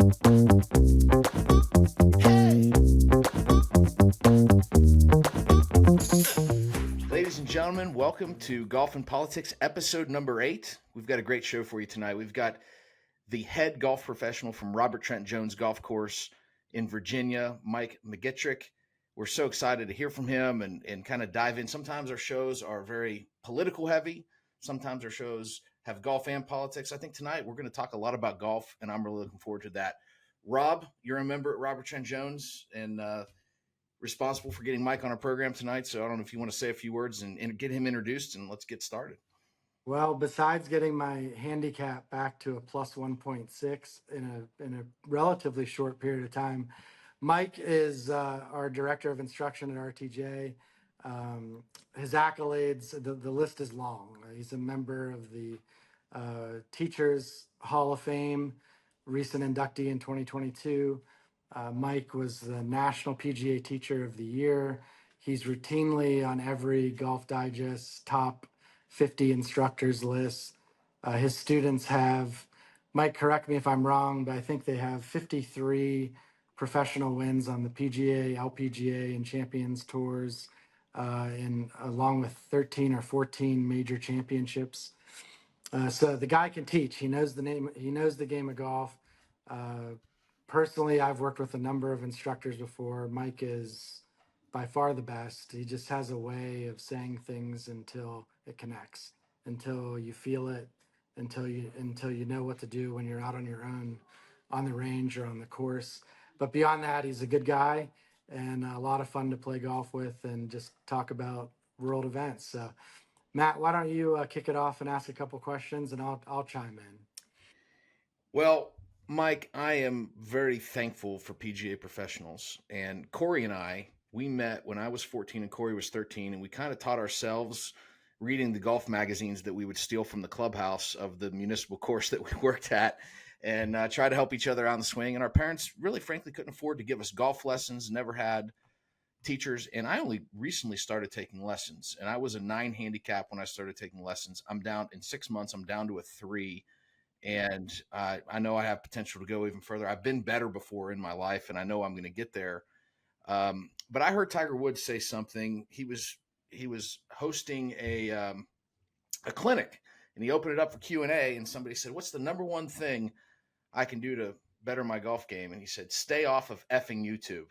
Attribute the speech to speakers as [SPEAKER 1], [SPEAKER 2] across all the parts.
[SPEAKER 1] Ladies and gentlemen, welcome to Golf and Politics, episode number 8. We've got a great show for you tonight. We've got the head golf professional from Robert Trent Jones Golf Course in Virginia, Mike McGetrick. We're so excited to hear from him and kind of dive in. Sometimes our shows are very political heavy. Sometimes our shows have golf and politics. I think tonight we're going to talk a lot about golf, and I'm really looking forward to that. Rob, you're a member at Robert Trent Jones and responsible for getting Mike on our program tonight. So I don't know if you want to say a few words and get him introduced, and let's get started.
[SPEAKER 2] Well, besides getting my handicap back to a plus 1.6 in a relatively short period of time, Mike is our director of instruction at RTJ. His accolades, the list is long. He's a member of the Teachers Hall of Fame, recent inductee in 2022. Mike was the National PGA Teacher of the Year. He's routinely on every Golf Digest top 50 instructors list. His students have, Mike, correct me if I'm wrong, but I think they have 53 professional wins on the PGA, LPGA, and Champions Tours, and along with 13 or 14 major championships. So the guy can teach. He knows the name. He knows the game of golf. Personally, I've worked with a number of instructors before. Mike is by far the best. He just has a way of saying things until it connects, until you feel it, until you know what to do when you're out on your own, on the range or on the course. But beyond that, he's a good guy and a lot of fun to play golf with and just talk about world events. So, Matt, why don't you kick it off and ask a couple questions, and I'll chime in.
[SPEAKER 1] Well, Mike, I am very thankful for PGA Professionals. And Cory and I, we met when I was 14 and Cory was 13, and we kind of taught ourselves reading the golf magazines that we would steal from the clubhouse of the municipal course that we worked at and try to help each other out in the swing. And our parents really, frankly, couldn't afford to give us golf lessons, never had teachers. And I only recently started taking lessons. And I was a 9 handicap when I started taking lessons. I'm down in 6 months, I'm down to a 3. And I know I have potential to go even further. I've been better before in my life, and I know I'm going to get there. But I heard Tiger Woods say something. He was hosting a clinic, and he opened it up for Q&A, and somebody said, "What's the number one thing I can do to better my golf game?" And he said, "Stay off of effing YouTube."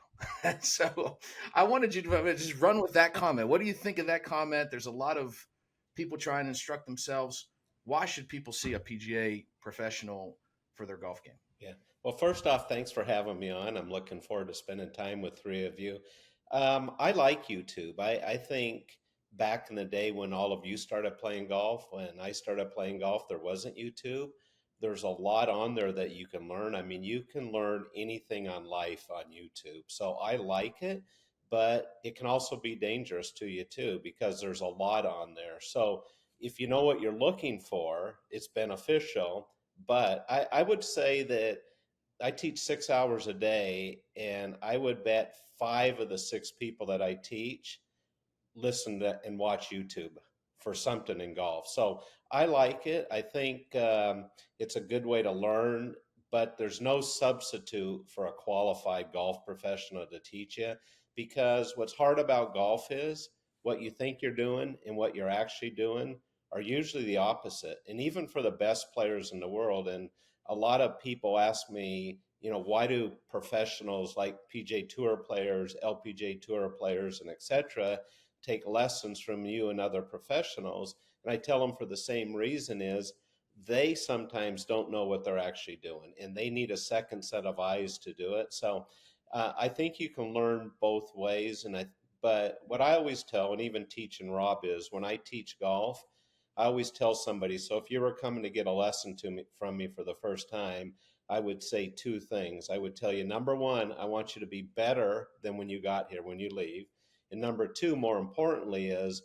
[SPEAKER 1] So I wanted you to just run with that comment. What do you think of that comment? There's a lot of people trying to instruct themselves. Why should people see a PGA professional for their golf game?
[SPEAKER 3] Yeah. Well, first off, thanks for having me on. I'm looking forward to spending time with 3 of you. I like YouTube. I think back in the day when all of you started playing golf, when I started playing golf, there wasn't YouTube. There's a lot on there that you can learn. I mean, you can learn anything on life on YouTube. So I like it, but it can also be dangerous to you too, because there's a lot on there. So if you know what you're looking for, it's beneficial. But I would say that I teach 6 hours a day, and I would bet 5 of the 6 people that I teach listen to and watch YouTube for something in golf. So I like it. I think it's a good way to learn, but there's no substitute for a qualified golf professional to teach you, because what's hard about golf is what you think you're doing and what you're actually doing are usually the opposite. And even for the best players in the world, and a lot of people ask me, why do professionals like PGA Tour players, LPGA Tour players, and etc. take lessons from you and other professionals? And I tell them for the same reason is they sometimes don't know what they're actually doing, and they need a second set of eyes to do it. So I think you can learn both ways. But what I always tell, and even teaching Rob, is when I teach golf, I always tell somebody, so if you were coming to get a lesson from me for the first time, I would say 2 things. I would tell you, number 1, I want you to be better than when you got here, when you leave. And number 2, more importantly, is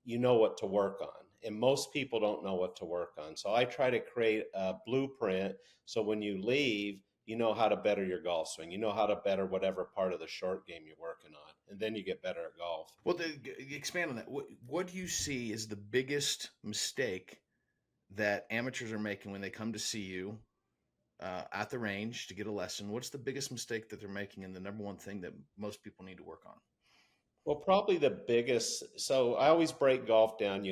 [SPEAKER 3] you know what to work on. And most people don't know what to work on. So I try to create a blueprint so when you leave, you know how to better your golf swing. You know how to better whatever part of the short game you're working on. And then you get better at golf.
[SPEAKER 1] Well, expand on that. What do you see is the biggest mistake that amateurs are making when they come to see you at the range to get a lesson, what's the biggest mistake that they're making and the number one thing that most people need to work on?
[SPEAKER 3] Well, probably the biggest. So I always break golf down.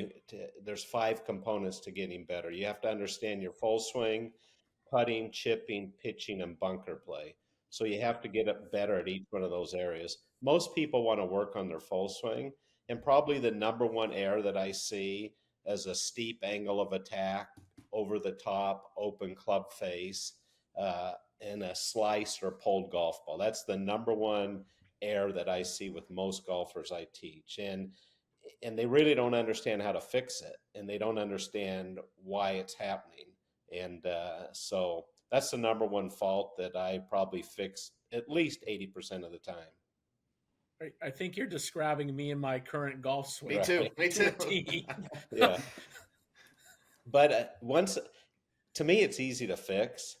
[SPEAKER 3] There's 5 components to getting better. You have to understand your full swing, putting, chipping, pitching, and bunker play. So you have to get it better at each one of those areas. Most people want to work on their full swing, and probably the number one error that I see is a steep angle of attack, over the top, open club face, uh, and a sliced or pulled golf ball. That's the number one error that I see with most golfers I teach. And they really don't understand how to fix it, and they don't understand why it's happening. And so that's the number one fault that I probably fix at least 80% of the time.
[SPEAKER 4] I think you're describing me and my current golf swing.
[SPEAKER 1] Me too.
[SPEAKER 3] Right.
[SPEAKER 1] Me
[SPEAKER 4] To a
[SPEAKER 1] too.
[SPEAKER 4] T.
[SPEAKER 3] Yeah. But once, to me, it's easy to fix.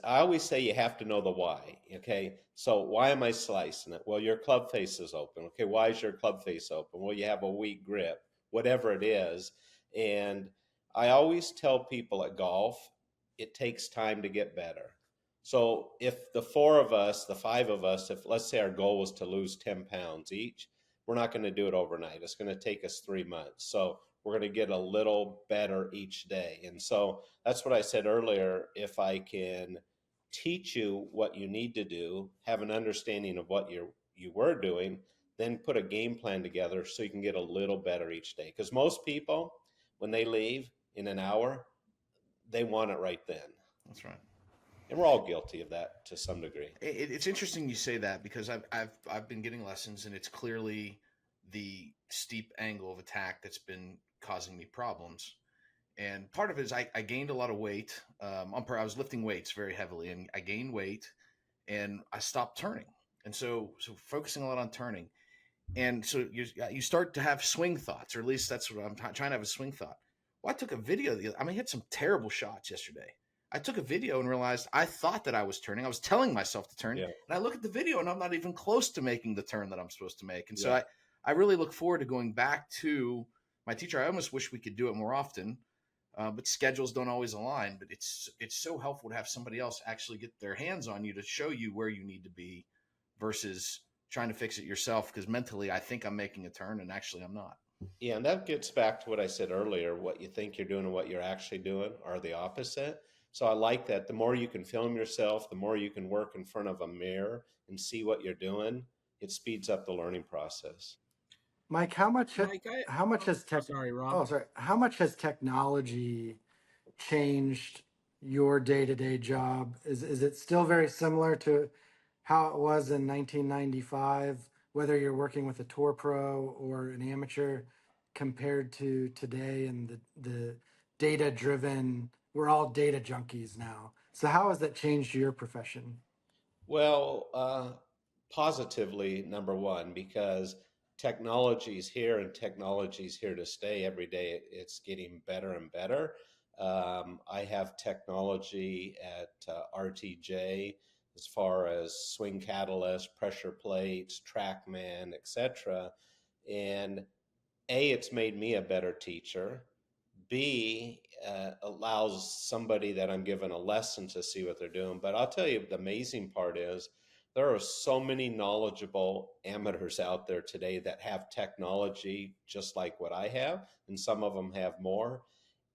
[SPEAKER 3] I always say you have to know the why. Okay. So why am I slicing it? Well, your club face is open. Okay. Why is your club face open? Well, you have a weak grip, whatever it is. And I always tell people at golf, it takes time to get better. So if the 4 of us, the 5 of us, if let's say our goal was to lose 10 pounds each, we're not going to do it overnight. It's going to take us 3 months. So we're going to get a little better each day. And so that's what I said earlier. If I can teach you what you need to do, have an understanding of what you were doing, then put a game plan together so you can get a little better each day. Because most people, when they leave in an hour, they want it right then.
[SPEAKER 1] That's right.
[SPEAKER 3] And we're all guilty of that to some degree.
[SPEAKER 1] It's interesting you say that because I've been getting lessons, and it's clearly the steep angle of attack that's been causing me problems. And part of it is I gained a lot of weight. I was lifting weights very heavily, and I gained weight, and I stopped turning. And so focusing a lot on turning, and so you start to have swing thoughts, or at least that's what I'm trying to have a swing thought. Well, I took a video. I hit some terrible shots yesterday. I took a video and realized I thought that I was turning. I was telling myself to turn,
[SPEAKER 3] Yeah.
[SPEAKER 1] and I look at the video and I'm not even close to making the turn that I'm supposed to make. And so
[SPEAKER 3] Yeah.
[SPEAKER 1] I really look forward to going back to my teacher. I almost wish we could do it more often, but schedules don't always align. But it's so helpful to have somebody else actually get their hands on you to show you where you need to be versus trying to fix it yourself, because mentally I think I'm making a turn and actually I'm not.
[SPEAKER 3] Yeah, and that gets back to what I said earlier. What you think you're doing and what you're actually doing are the opposite. So I like that. The more you can film yourself, the more you can work in front of a mirror and see what you're doing, it speeds up the learning process.
[SPEAKER 2] Mike,
[SPEAKER 4] Mike, sorry, Rob.
[SPEAKER 2] how much has technology changed your day-to-day job? Is it still very similar to how it was in 1995, whether you're working with a tour pro or an amateur, compared to today and the data-driven, we're all data junkies now. So how has that changed your profession?
[SPEAKER 3] Well, positively, number one, because technology's here and technology's here to stay. Every day it's getting better and better. I have technology at RTJ as far as swing catalyst, pressure plates, TrackMan, etc. And A, it's made me a better teacher. B, allows somebody that I'm giving a lesson to see what they're doing. But I'll tell you, the amazing part is there are so many knowledgeable amateurs out there today that have technology just like what I have, and some of them have more,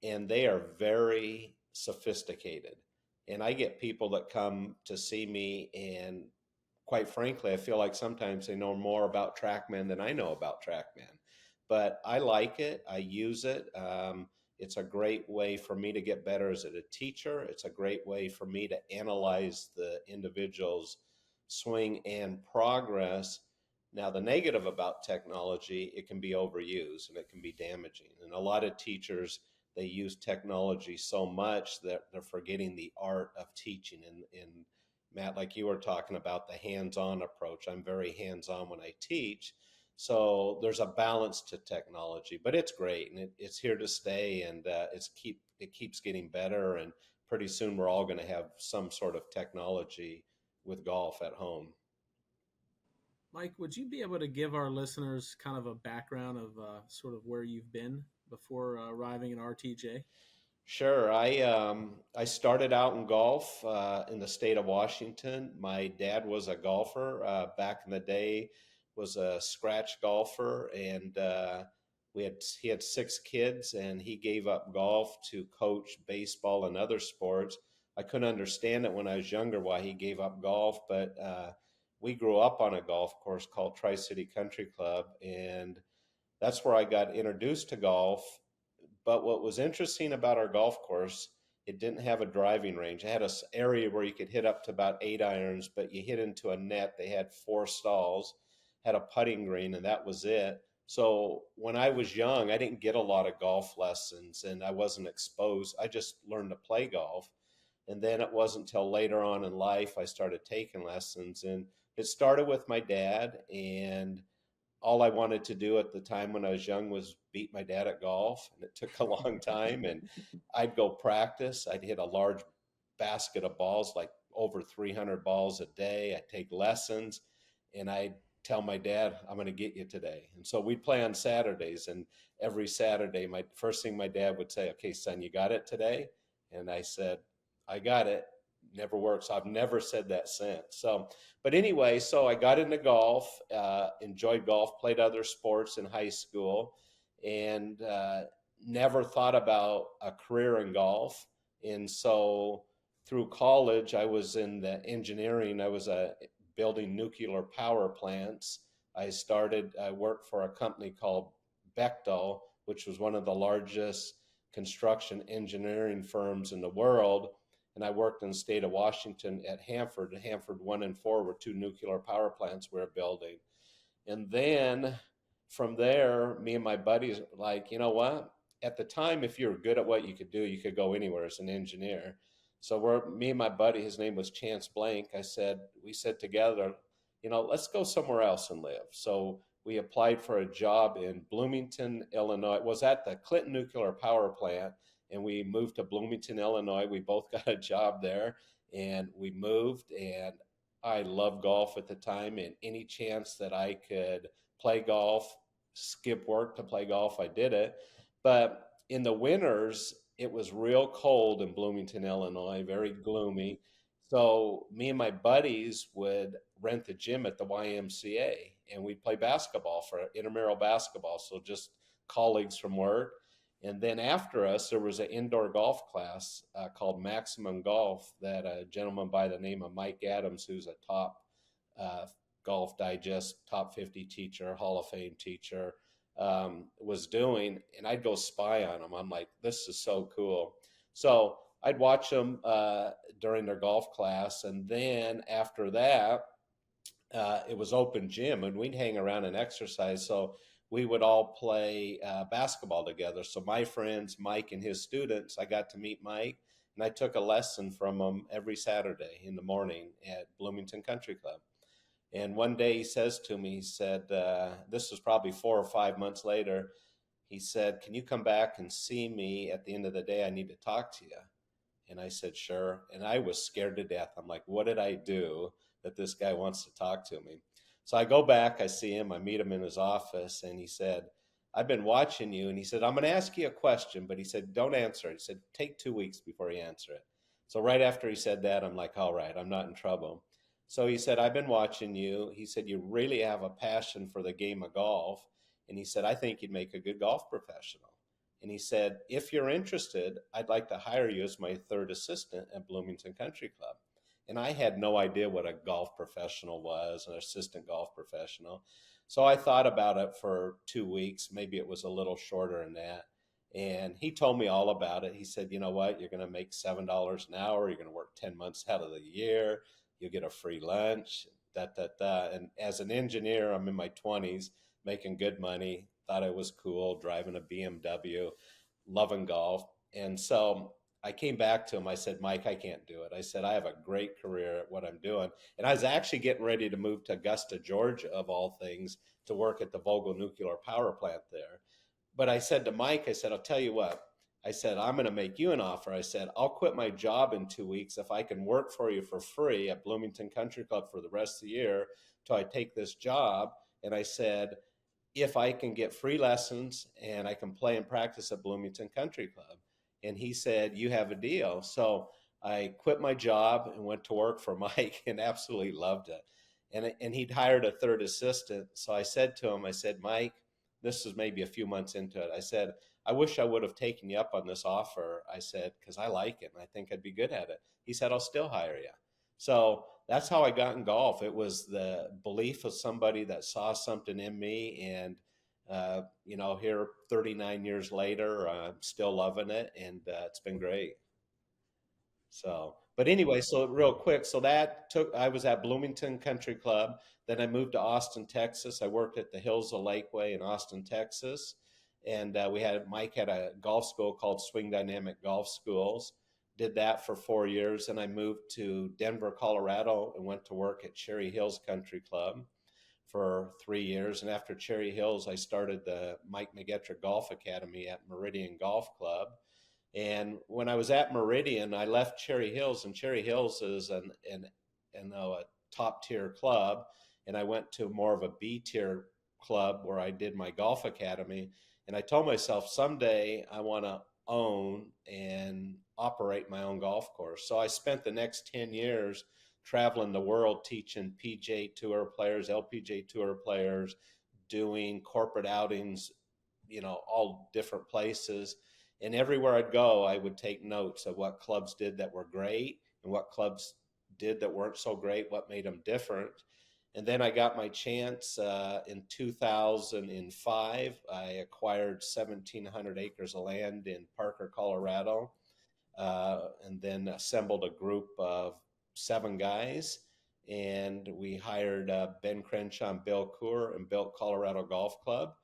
[SPEAKER 3] and they are very sophisticated. And I get people that come to see me, and quite frankly, I feel like sometimes they know more about TrackMan than I know about TrackMan. But I like it. I use it. It's a great way for me to get better as a teacher. It's a great way for me to analyze the individual's swing and progress. Now, the negative about technology, it can be overused and it can be damaging. And a lot of teachers, they use technology so much that they're forgetting the art of teaching. And Matt, like you were talking about the hands-on approach, I'm very hands-on when I teach. So there's a balance to technology, but it's great and it's here to stay, and it keeps getting better. And pretty soon we're all going to have some sort of technology with golf at home.
[SPEAKER 4] Mike, would you be able to give our listeners kind of a background of sort of where you've been before arriving at RTJ?
[SPEAKER 3] Sure. I started out in golf in the state of Washington. My dad was a golfer back in the day, was a scratch golfer, and he had 6 kids, and he gave up golf to coach baseball and other sports. I couldn't understand it when I was younger why he gave up golf, but we grew up on a golf course called Tri-City Country Club, and that's where I got introduced to golf. But what was interesting about our golf course, it didn't have a driving range. It had a area where you could hit up to about 8 irons, but you hit into a net. They had 4 stalls, had a putting green, and that was it. So when I was young, I didn't get a lot of golf lessons and I wasn't exposed. I just learned to play golf. And then it wasn't until later on in life I started taking lessons. And it started with my dad, and all I wanted to do at the time when I was young was beat my dad at golf, and it took a long time. And I'd go practice. I'd hit a large basket of balls, like over 300 balls a day. I'd take lessons, and I'd tell my dad, "I'm going to get you today." And so we'd play on Saturdays, and every Saturday, my first thing my dad would say, "Okay, son, you got it today?" And I said, "I got it." Never works. I've never said that since. So, but anyway, so I got into golf, enjoyed golf, played other sports in high school, and never thought about a career in golf. And so through college, I was in the engineering. I was building nuclear power plants. I worked for a company called Bechtel, which was one of the largest construction engineering firms in the world, and I worked in the state of Washington at Hanford. Hanford 1 and 4 were 2 nuclear power plants we were building. And then from there, me and my buddies were like, you know what? At the time, if you were good at what you could do, you could go anywhere as an engineer. So me and my buddy, his name was Chance Blank. We said together, let's go somewhere else and live. So we applied for a job in Bloomington, Illinois. It was at the Clinton Nuclear Power Plant, and we moved to Bloomington, Illinois. We both got a job there, and we moved. And I loved golf at the time, and any chance that I could play golf, skip work to play golf, I did it. But in the winters, it was real cold in Bloomington, Illinois, very gloomy. So me and my buddies would rent the gym at the YMCA, and we'd play basketball for intramural basketball. So just colleagues from work. And then after us, there was an indoor golf class called Maximum Golf that a gentleman by the name of Mike Adams, who's a top uh, Golf Digest top 50 teacher, Hall of Fame teacher, was doing. And I'd go spy on them. I'm like, this is so cool. So I'd watch them during their golf class. And then after that, it was open gym, and we'd hang around and exercise. So we would all play basketball together. So my friends, Mike and his students, I got to meet Mike, and I took a lesson from him every Saturday in the morning at Bloomington Country Club. And one day he says to me, he said, this was probably 4 or 5 months later, he said, "Can you come back and see me at the end of the day? I need to talk to you." And I said, "Sure." And I was scared to death. I'm like, what did I do that this guy wants to talk to me? So I go back, I see him, I meet him in his office, and he said, "I've been watching you." And he said, "I'm going to ask you a question," but he said, "Don't answer it." He said, "Take 2 weeks before you answer it." So right after he said that, I'm like, all right, I'm not in trouble. So he said, "I've been watching you." He said, "You really have a passion for the game of golf." And he said, "I think you'd make a good golf professional." And he said, "If you're interested, I'd like to hire you as my third assistant at Bloomington Country Club." And I had no idea what a golf professional was, an assistant golf professional. So I thought about it for 2 weeks. Maybe it was a little shorter than that. And he told me all about it. He said, "You know what? You're going to make $7 an hour. You're going to work 10 months out of the year. You'll get a free lunch, da, da, da." And as an engineer, I'm in my 20s, making good money. Thought it was cool, driving a BMW, loving golf. And so I came back to him. I said, "Mike, I can't do it." I said, "I have a great career at what I'm doing." And I was actually getting ready to move to Augusta, Georgia, of all things, to work at the Vogtle nuclear power plant there. But I said to Mike, I said, "I'll tell you what." I said, "I'm going to make you an offer." I said, "I'll quit my job in 2 weeks if I can work for you for free at Bloomington Country Club for the rest of the year till I take this job." And I said, "If I can get free lessons and I can play and practice at Bloomington Country Club." And he said, "You have a deal." So I quit my job and went to work for Mike and absolutely loved it. And he'd hired a third assistant. So I said to him, I said, "Mike, this was maybe a few months into it. I said, I wish I would have taken you up on this offer." I said, "because I like it and I think I'd be good at it." He said, "I'll still hire you." So that's how I got in golf. It was the belief of somebody that saw something in me. And, here 39 years later, I'm still loving it. And it's been great. So, but anyway, so real quick, I was at Bloomington Country Club. Then I moved to Austin, Texas. I worked at the Hills of Lakeway in Austin, Texas. And Mike had a golf school called Swing Dynamic Golf Schools. Did that for 4 years. And I moved to Denver, Colorado and went to work at Cherry Hills Country Club for 3 years. And after Cherry Hills, I started the Mike McGetrick Golf Academy at Meridian Golf Club. And when I was at Meridian, I left Cherry Hills, and Cherry Hills is a top tier club. And I went to more of a B tier club where I did my golf academy. And I told myself someday I want to own and operate my own golf course. So I spent the next 10 years traveling the world teaching PGA Tour players, LPGA Tour players, doing corporate outings, all different places. And everywhere I'd go, I would take notes of what clubs did that were great and what clubs did that weren't so great, what made them different. And then I got my chance in 2005. I acquired 1,700 acres of land in Parker, Colorado, and then assembled a group of 7 guys. And we hired Ben Crenshaw and Bill Coor and built Colorado Golf Club.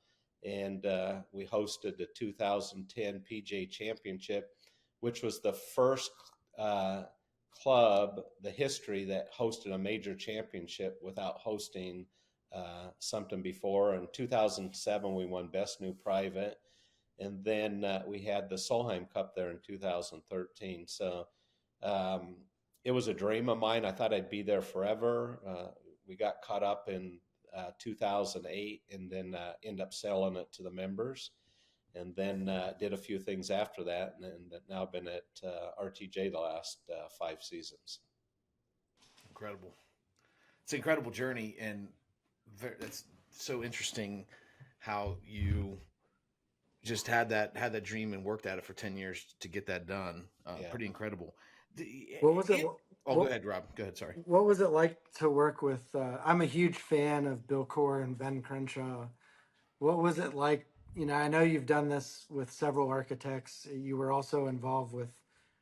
[SPEAKER 3] And we hosted the 2010 PGA Championship, which was the first club, the history that hosted a major championship without hosting something before. In 2007, we won Best New Private. And then we had the Solheim Cup there in 2013. So it was a dream of mine. I thought I'd be there forever. We got caught up in 2008 and then ended up selling it to the members. And then did a few things after that, and now I've been at RTJ the last 5 seasons.
[SPEAKER 1] Incredible. It's an incredible journey, and it's so interesting how you just had that dream and worked at it for 10 years to get that done.
[SPEAKER 3] Yeah.
[SPEAKER 1] Pretty incredible.
[SPEAKER 2] What was it?
[SPEAKER 1] Go ahead, Rob. Go ahead. Sorry.
[SPEAKER 2] What was it like to work with? I'm a huge fan of Bill Coor and Ben Crenshaw. What was it like? I know you've done this with several architects. You were also involved with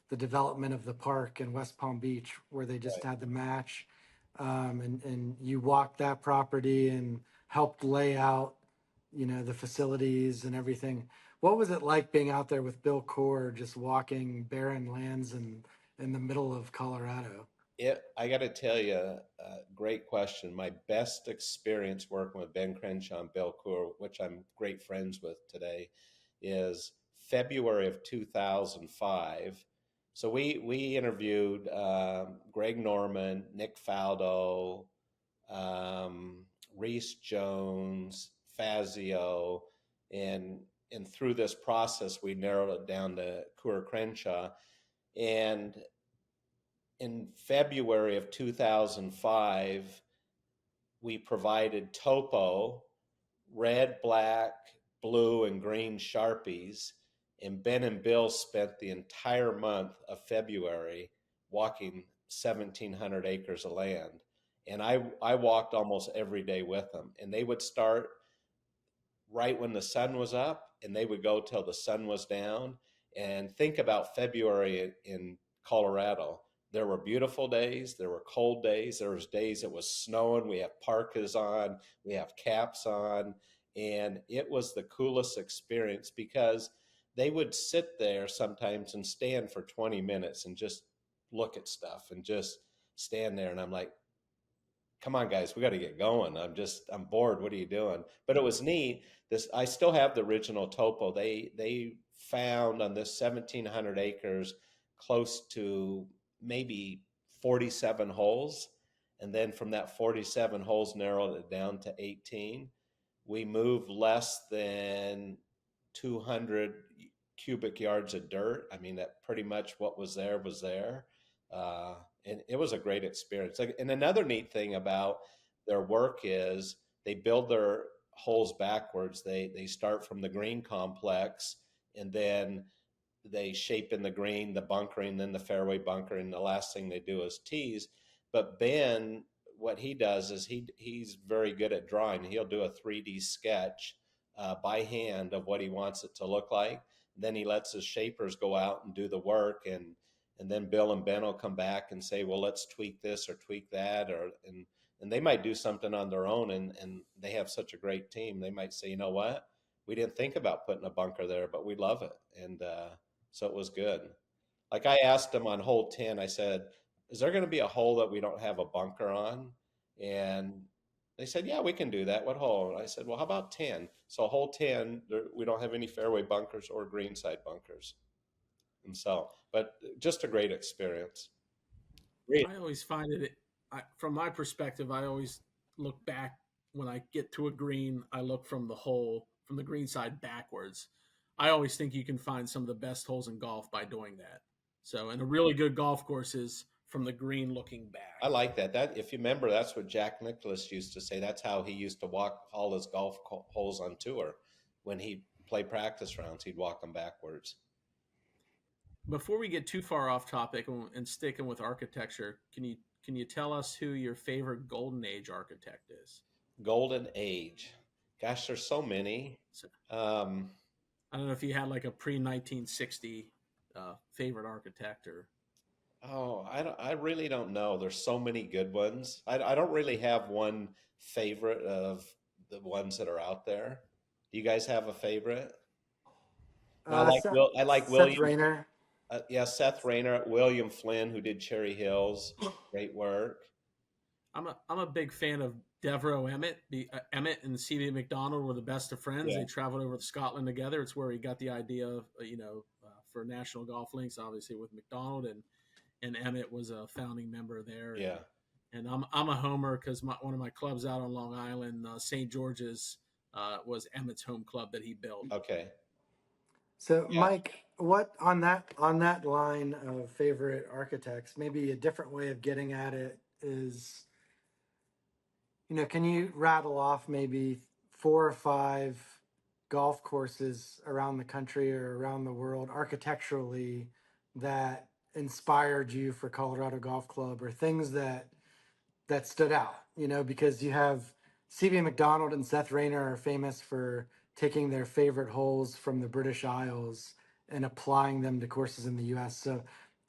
[SPEAKER 2] the development of the park in West Palm Beach, where they just had the match, and you walked that property and helped lay out, the facilities and everything. What was it like being out there with Bill Coor, just walking barren lands in the middle of Colorado?
[SPEAKER 3] I got to tell you, great question. My best experience working with Ben Crenshaw and Bill Coor, which I'm great friends with today, is February of 2005. So we interviewed Greg Norman, Nick Faldo, Reese Jones, Fazio, and through this process, we narrowed it down to Coor Crenshaw. And in February of 2005, we provided topo, red, black, blue, and green Sharpies, and Ben and Bill spent the entire month of February walking 1,700 acres of land. And I walked almost every day with them. And they would start right when the sun was up, and they would go till the sun was down. And think about February in Colorado. There were beautiful days. There were cold days. There was days it was snowing. We have parkas on. We have caps on. And it was the coolest experience because they would sit there sometimes and stand for 20 minutes and just look at stuff and just stand there. And I'm like, come on, guys, we got to get going. I'm bored. What are you doing? But it was neat. I still have the original topo. They found on this 1,700 acres close to maybe 47 holes. And then from that 47 holes, narrowed it down to 18. We moved less than 200 cubic yards of dirt. I mean, that pretty much what was there was there. And it was a great experience. And another neat thing about their work is they build their holes backwards. They start from the green complex, and then they shape in the green, the bunkering, then the fairway bunkering. The last thing they do is tees. But Ben, what he does is he's very good at drawing. He'll do a 3D sketch by hand of what he wants it to look like. Then he lets his shapers go out and do the work, and then Bill and Ben will come back and say, well, let's tweak this or tweak that, and they might do something on their own, and they have such a great team. They might say, you know what, we didn't think about putting a bunker there, but we love it, and so it was good. Like I asked them on hole 10, I said, is there going to be a hole that we don't have a bunker on? And they said, yeah, we can do that. What hole? And I said, well, how about 10? So hole 10, we don't have any fairway bunkers or greenside bunkers. And so, but just a great experience. Great.
[SPEAKER 4] I always find from my perspective, I always look back when I get to a green. I look from the green side backwards. I always think you can find some of the best holes in golf by doing that. So, and a really good golf course is from the green looking back.
[SPEAKER 3] I like that. That, if you remember, that's what Jack Nicklaus used to say. That's how he used to walk all his golf holes on tour. When he played practice rounds, he'd walk them backwards.
[SPEAKER 4] Before we get too far off topic and sticking with architecture, can you tell us who your favorite Golden Age architect is?
[SPEAKER 3] Golden Age. Gosh, there's so many.
[SPEAKER 4] I don't know if you had like a pre-1960 favorite architect or.
[SPEAKER 3] Oh, I really don't know. There's so many good ones. I don't really have one favorite of the ones that are out there. Do you guys have a favorite? No, I like William.
[SPEAKER 2] Seth Rayner.
[SPEAKER 3] Yeah, Seth Rayner, William Flynn, who did Cherry Hills. Great work.
[SPEAKER 4] I'm a big fan of Devereux Emmett. Emmett and C.B. McDonald were the best of friends.
[SPEAKER 3] Yeah.
[SPEAKER 4] They traveled over to Scotland together. It's where he got the idea of, for National Golf Links, obviously with McDonald, and Emmett was a founding member there.
[SPEAKER 3] Yeah.
[SPEAKER 4] And I'm a homer because one of my clubs out on Long Island, St. George's, was Emmett's home club that he built.
[SPEAKER 3] Okay.
[SPEAKER 2] So, yeah. Mike, what on that line of favorite architects, maybe a different way of getting at it is, can you rattle off maybe 4 or 5 golf courses around the country or around the world architecturally that inspired you for Colorado Golf Club, or things that stood out, because you have C.B. McDonald and Seth Rayner are famous for taking their favorite holes from the British Isles and applying them to courses in the U.S. So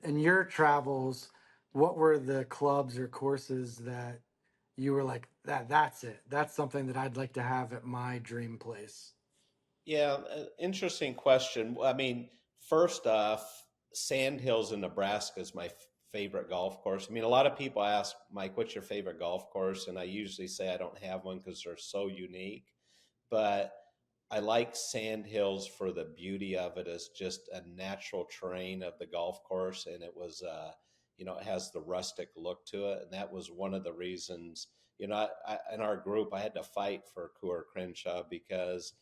[SPEAKER 2] in your travels, what were the clubs or courses that you were like, that's it. That's something that I'd like to have at my dream place?
[SPEAKER 3] Yeah, interesting question. I mean, first off, Sandhills in Nebraska is my favorite golf course. I mean, a lot of people ask, Mike, what's your favorite golf course? And I usually say I don't have one because they're so unique. But I like Sandhills for the beauty of it as just a natural terrain of the golf course. And it was, it has the rustic look to it. And that was one of the reasons, in our group, I had to fight for Coor Crenshaw because,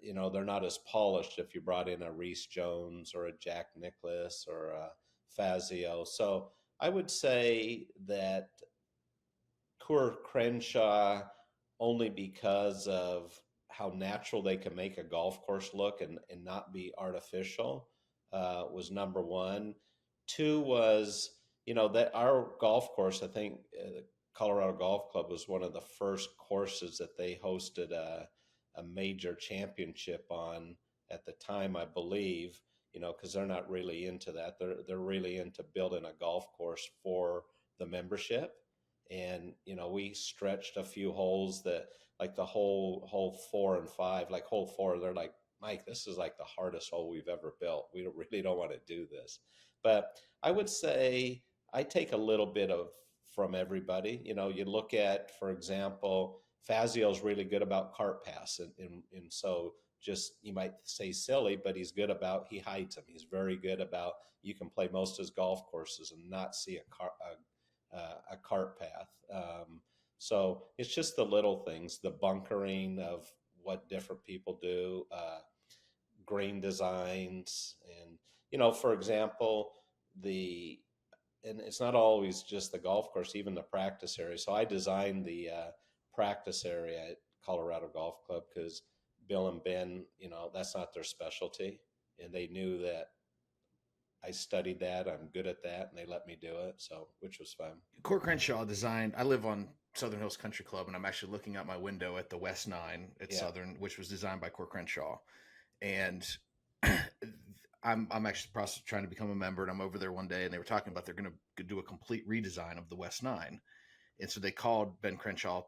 [SPEAKER 3] they're not as polished if you brought in a Reese Jones or a Jack Nicklaus or a Fazio. So I would say that Coor Crenshaw, only because of how natural they can make a golf course look and not be artificial, was number one. 2 was, that our golf course, I think the Colorado Golf Club was one of the first courses that they hosted a major championship on at the time, I believe, because they're not really into that. They're really into building a golf course for the membership. And, we stretched a few holes that, like the hole 4 and 5, like hole 4, they're like, Mike, this is like the hardest hole we've ever built. We really don't want to do this. But I would say I take a little bit from everybody. You look at, for example, Fazio's really good about cart pass. And so just, you might say silly, but he hides them. He's very good about, you can play most of his golf courses and not see a cart path. So it's just the little things, the bunkering of what different people do. green designs. And, for example, and it's not always just the golf course, even the practice area. So I designed the practice area at Colorado Golf Club because Bill and Ben, that's not their specialty. And they knew that I studied that, I'm good at that, and they let me do it. So, which was fun.
[SPEAKER 1] Cory Crenshaw designed, I live on Southern Hills Country Club, and I'm actually looking out my window at the West 9 at Southern, which was designed by Cory Crenshaw. And I'm actually process trying to become a member, and I'm over there one day, and they were talking about they're going to do a complete redesign of the West 9. And so they called Ben Crenshaw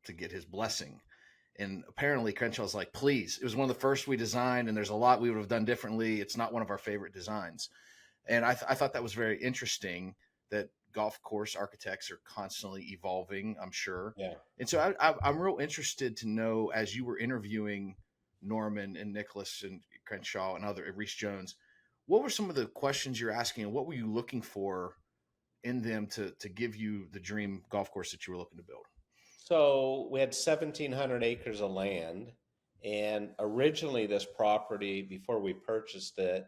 [SPEAKER 1] to get his blessing. And apparently Crenshaw's like, please, it was one of the first we designed, and there's a lot we would have done differently. It's not one of our favorite designs. And I thought that was very interesting that golf course architects are constantly evolving, I'm sure.
[SPEAKER 3] Yeah.
[SPEAKER 1] And so I'm real interested to know, as you were interviewing Norman and Nicholas and Crenshaw and Reese Jones, what were some of the questions you're asking, and what were you looking for in them to give you the dream golf course that you were looking to build?
[SPEAKER 3] So we had 1,700 acres of land, and originally this property, before we purchased it,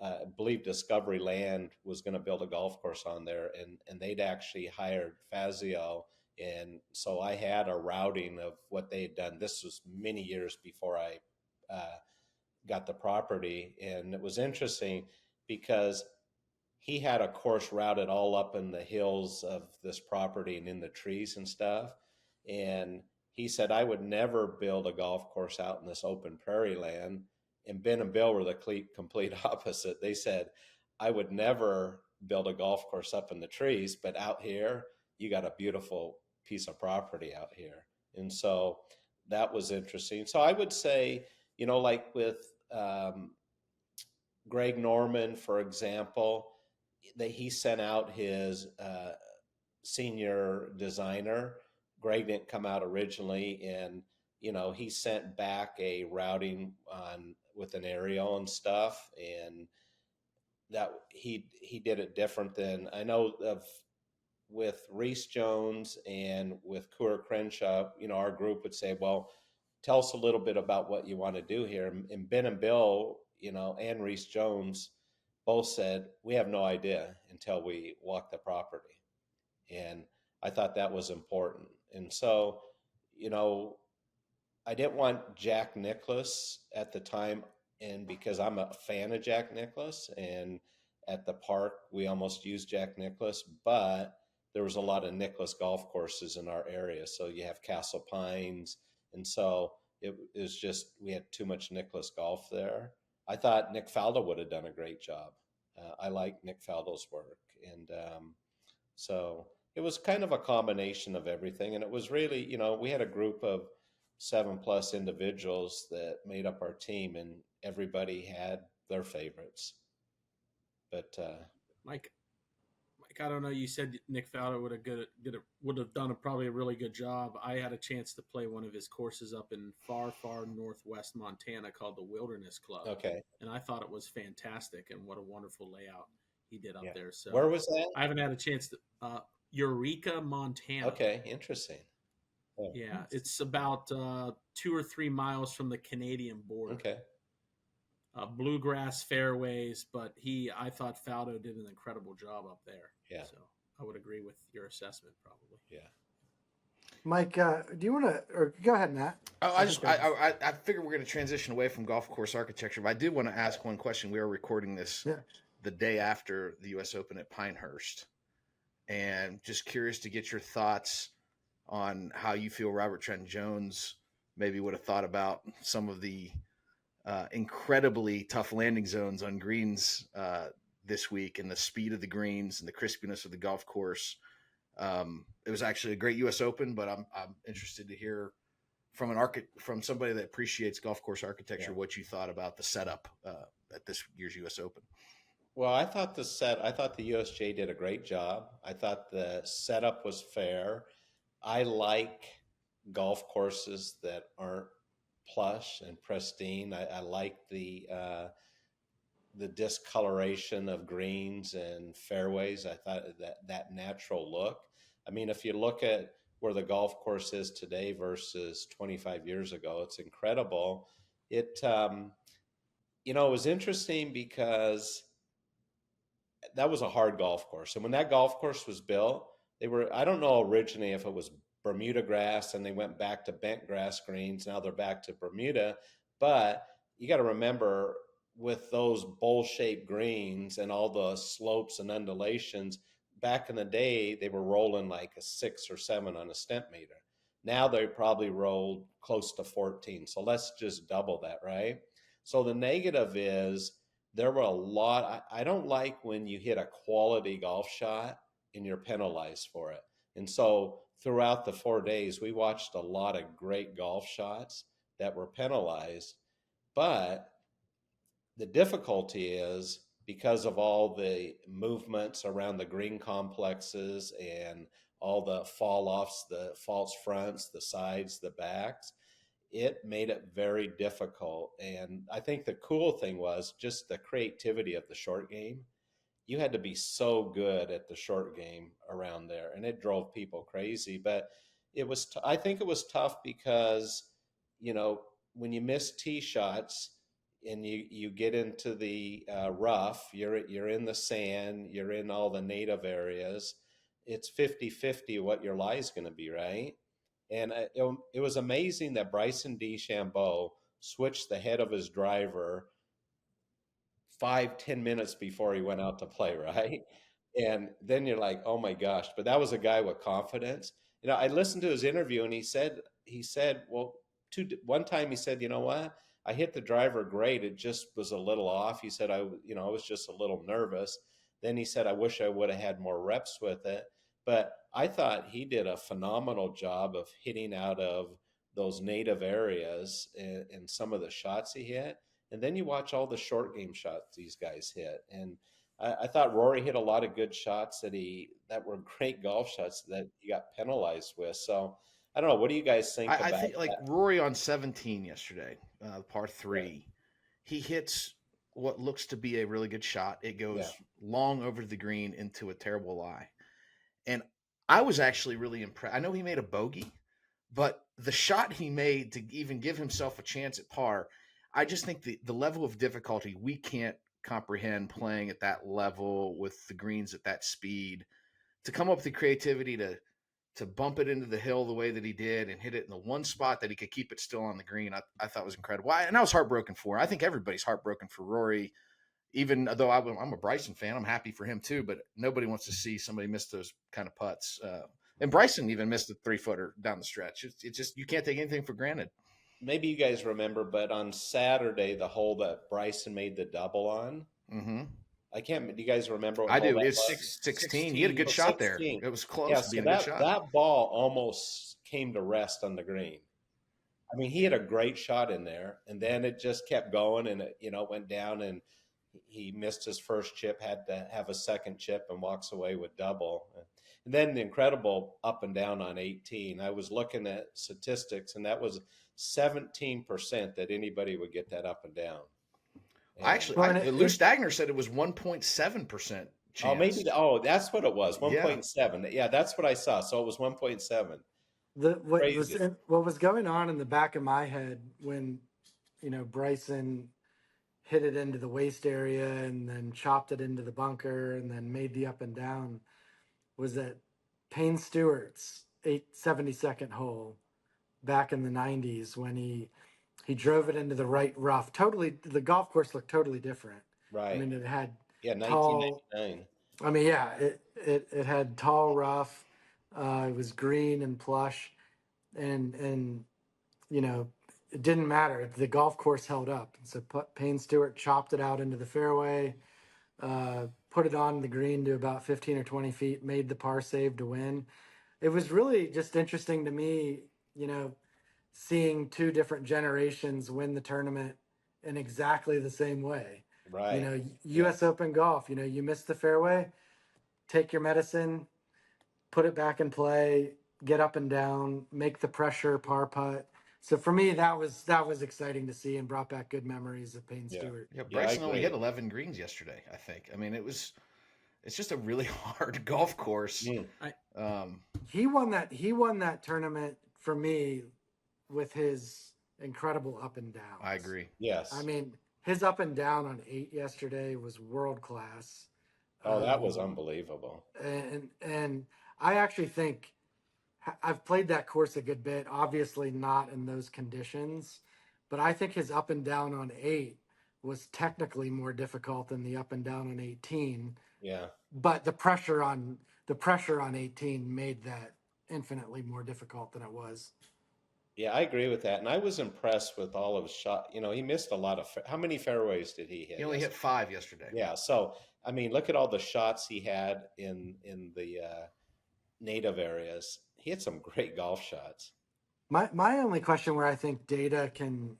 [SPEAKER 3] I believe Discovery Land was going to build a golf course on there, and they'd actually hired Fazio. And so I had a routing of what they had done. This was many years before I got the property. And it was interesting because he had a course routed all up in the hills of this property and in the trees and stuff. And he said, I would never build a golf course out in this open prairie land. And Ben and Bill were the complete opposite. They said, I would never build a golf course up in the trees, but out here, you got a beautiful piece of property out here. And so that was interesting. So I would say, like with Greg Norman, for example, that he sent out his senior designer. Greg didn't come out originally, and he sent back a routing with an aerial and stuff, and that he did it different than I know of with Reese Jones and with Cory Crenshaw. Our group would say, well, tell us a little bit about what you want to do here. And Ben and Bill, and Reese Jones both said, we have no idea until we walk the property. And I thought that was important. And so, I didn't want Jack Nicklaus at the time, and because I'm a fan of Jack Nicklaus, and at the park we almost used Jack Nicklaus, but there was a lot of Nicklaus golf courses in our area. So you have Castle Pines, and so it was just, we had too much Nicklaus golf there. I thought Nick Faldo would have done a great job. I like Nick Faldo's work, and so it was kind of a combination of everything. And it was really, we had a group of 7+ individuals that made up our team, and everybody had their favorites. But
[SPEAKER 4] Mike, I don't know. You said Nick Faldo would have done probably a really good job. I had a chance to play one of his courses up in far northwest Montana called the Wilderness Club.
[SPEAKER 3] Okay,
[SPEAKER 4] and I thought it was fantastic, and what a wonderful layout he did up there. So
[SPEAKER 3] where was that?
[SPEAKER 4] I haven't had a chance to Eureka, Montana.
[SPEAKER 3] Okay, interesting.
[SPEAKER 4] Oh. Yeah, it's about 2 or 3 miles from the Canadian border.
[SPEAKER 3] Okay.
[SPEAKER 4] Bluegrass fairways, but I thought Faldo did an incredible job up there.
[SPEAKER 3] Yeah.
[SPEAKER 4] So I would agree with your assessment, probably.
[SPEAKER 3] Yeah.
[SPEAKER 2] Mike, do you want to, or go ahead, Matt?
[SPEAKER 1] I figure we're going to transition away from golf course architecture, but I did want to ask one question. We are recording this the day after the U.S. Open at Pinehurst, and just curious to get your thoughts on how you feel Robert Trent Jones maybe would have thought about some of the incredibly tough landing zones on greens this week, and the speed of the greens and the crispiness of the golf course. It was actually a great U.S. Open, but I'm interested to hear from somebody that appreciates golf course architecture what you thought about the setup at this year's U.S. Open.
[SPEAKER 3] Well, I thought the USJ did a great job. I thought the setup was fair. I like golf courses that aren't plush and pristine. I like the discoloration of greens and fairways. I thought that natural look. I mean, if you look at where the golf course is today versus 25 years ago, it's incredible. it was interesting because that was a hard golf course. And when that golf course was built, I don't know originally if it was Bermuda grass and they went back to bent grass greens. Now they're back to Bermuda. But you got to remember, with those bowl shaped greens and all the slopes and undulations, back in the day, they were rolling like a 6 or 7 on a stent meter. Now they probably rolled close to 14. So let's just double that, right? So the negative is, there were a lot. I don't like when you hit a quality golf shot and you're penalized for it. And so throughout the 4 days, we watched a lot of great golf shots that were penalized. But the difficulty is, because of all the movements around the green complexes and all the fall offs, the false fronts, the sides, the backs, it made it very difficult. And I think the cool thing was just the creativity of the short game. You had to be so good at the short game around there, and it drove people crazy. But I think it was tough because, when you miss tee shots and you get into the rough, you're in the sand, you're in all the native areas. It's 50-50 what your lie is going to be, right? And it was amazing that Bryson DeChambeau switched the head of his driver 5-10 minutes before he went out to play, right? And then you're like, oh my gosh. But that was a guy with confidence. I listened to his interview, and he said, well, one time he said, you know what? I hit the driver great. It just was a little off. He said, I was just a little nervous. Then he said, I wish I would have had more reps with it. But I thought he did a phenomenal job of hitting out of those native areas in some of the shots he hit. And then you watch all the short game shots these guys hit. And I thought Rory hit a lot of good shots that were great golf shots that he got penalized with. So I don't know. What do you guys think
[SPEAKER 1] I
[SPEAKER 3] about
[SPEAKER 1] think like
[SPEAKER 3] that?
[SPEAKER 1] Rory on 17 yesterday, par 3, he hits what looks to be a really good shot. It goes
[SPEAKER 3] Yeah.
[SPEAKER 1] long over the green into a terrible lie. And I was actually really impressed. I know he made a bogey, but the shot he made to even give himself a chance at par, I just think the level of difficulty we can't comprehend playing at that level with the greens at that speed, to come up with the creativity to bump it into the hill the way that he did and hit it in the one spot that he could keep it still on the green, I thought was incredible. And I was heartbroken for him. I think everybody's heartbroken for Rory, even though I'm a Bryson fan. I'm happy for him too, but nobody wants to see somebody miss those kind of putts. And Bryson even missed a 3-footer down the stretch. It's just, you can't take anything for granted.
[SPEAKER 3] Maybe you guys remember, but on Saturday, the hole that Bryson made the double on,
[SPEAKER 1] Mm-hmm.
[SPEAKER 3] do you guys remember what
[SPEAKER 1] I
[SPEAKER 3] hole
[SPEAKER 1] do.
[SPEAKER 3] that
[SPEAKER 1] It's
[SPEAKER 3] was?
[SPEAKER 1] 16. He had a good shot there.
[SPEAKER 3] 16.
[SPEAKER 1] It was close
[SPEAKER 3] Yeah,
[SPEAKER 1] to
[SPEAKER 3] so
[SPEAKER 1] being a good shot.
[SPEAKER 3] that ball almost came to rest on the green. I mean, he had a great shot in there, and then it just kept going, and it, went down, and he missed his first chip, had to have a second chip, and walks away with double. And then the incredible up and down on 18. I was looking at statistics, and that was 17% that anybody would get that up and down.
[SPEAKER 1] Lou Stagner said it was 1.7% chance.
[SPEAKER 3] That's what it was, 1.7. Yeah, that's what I saw. So it was 1.7.
[SPEAKER 2] What was going on in the back of my head when, Bryson hit it into the waist area and then chopped it into the bunker and then made the up and down, was that Payne Stewart's 872nd hole back in the 90s, when he drove it into the right rough. Totally, the golf course looked totally different.
[SPEAKER 3] Right.
[SPEAKER 2] I mean, it had
[SPEAKER 3] 1999.
[SPEAKER 2] I mean, yeah, it had tall rough. It was green and plush, and it didn't matter. The golf course held up. So Payne Stewart chopped it out into the fairway, put it on the green to about 15 or 20 feet, made the par save to win. It was really just interesting to me, seeing two different generations win the tournament in exactly the same way.
[SPEAKER 3] Right.
[SPEAKER 2] U.S. Open golf, you miss the fairway, take your medicine, put it back in play, get up and down, make the pressure par putt. So for me, that was exciting to see and brought back good memories of Payne Stewart.
[SPEAKER 1] Yeah, Bryson only hit 11 greens yesterday, I think. I mean, it's just a really hard golf course.
[SPEAKER 2] He won that tournament for me with his incredible up and down.
[SPEAKER 1] I agree.
[SPEAKER 3] Yes.
[SPEAKER 2] I mean, his up and down on 8 yesterday was world class.
[SPEAKER 3] Oh, that was unbelievable.
[SPEAKER 2] And I actually think I've played that course a good bit, obviously not in those conditions, but I think his up and down on 8 was technically more difficult than the up and down on 18.
[SPEAKER 3] Yeah.
[SPEAKER 2] But the pressure on 18 made that infinitely more difficult than it was.
[SPEAKER 3] Yeah, I agree with that. And I was impressed with all of his shot. You know, he missed a lot of, how many fairways did he hit?
[SPEAKER 1] He only hit 5 yesterday.
[SPEAKER 3] Yeah. So, I mean, look at all the shots he had in the native areas. He had some great golf shots.
[SPEAKER 2] My only question where I think data can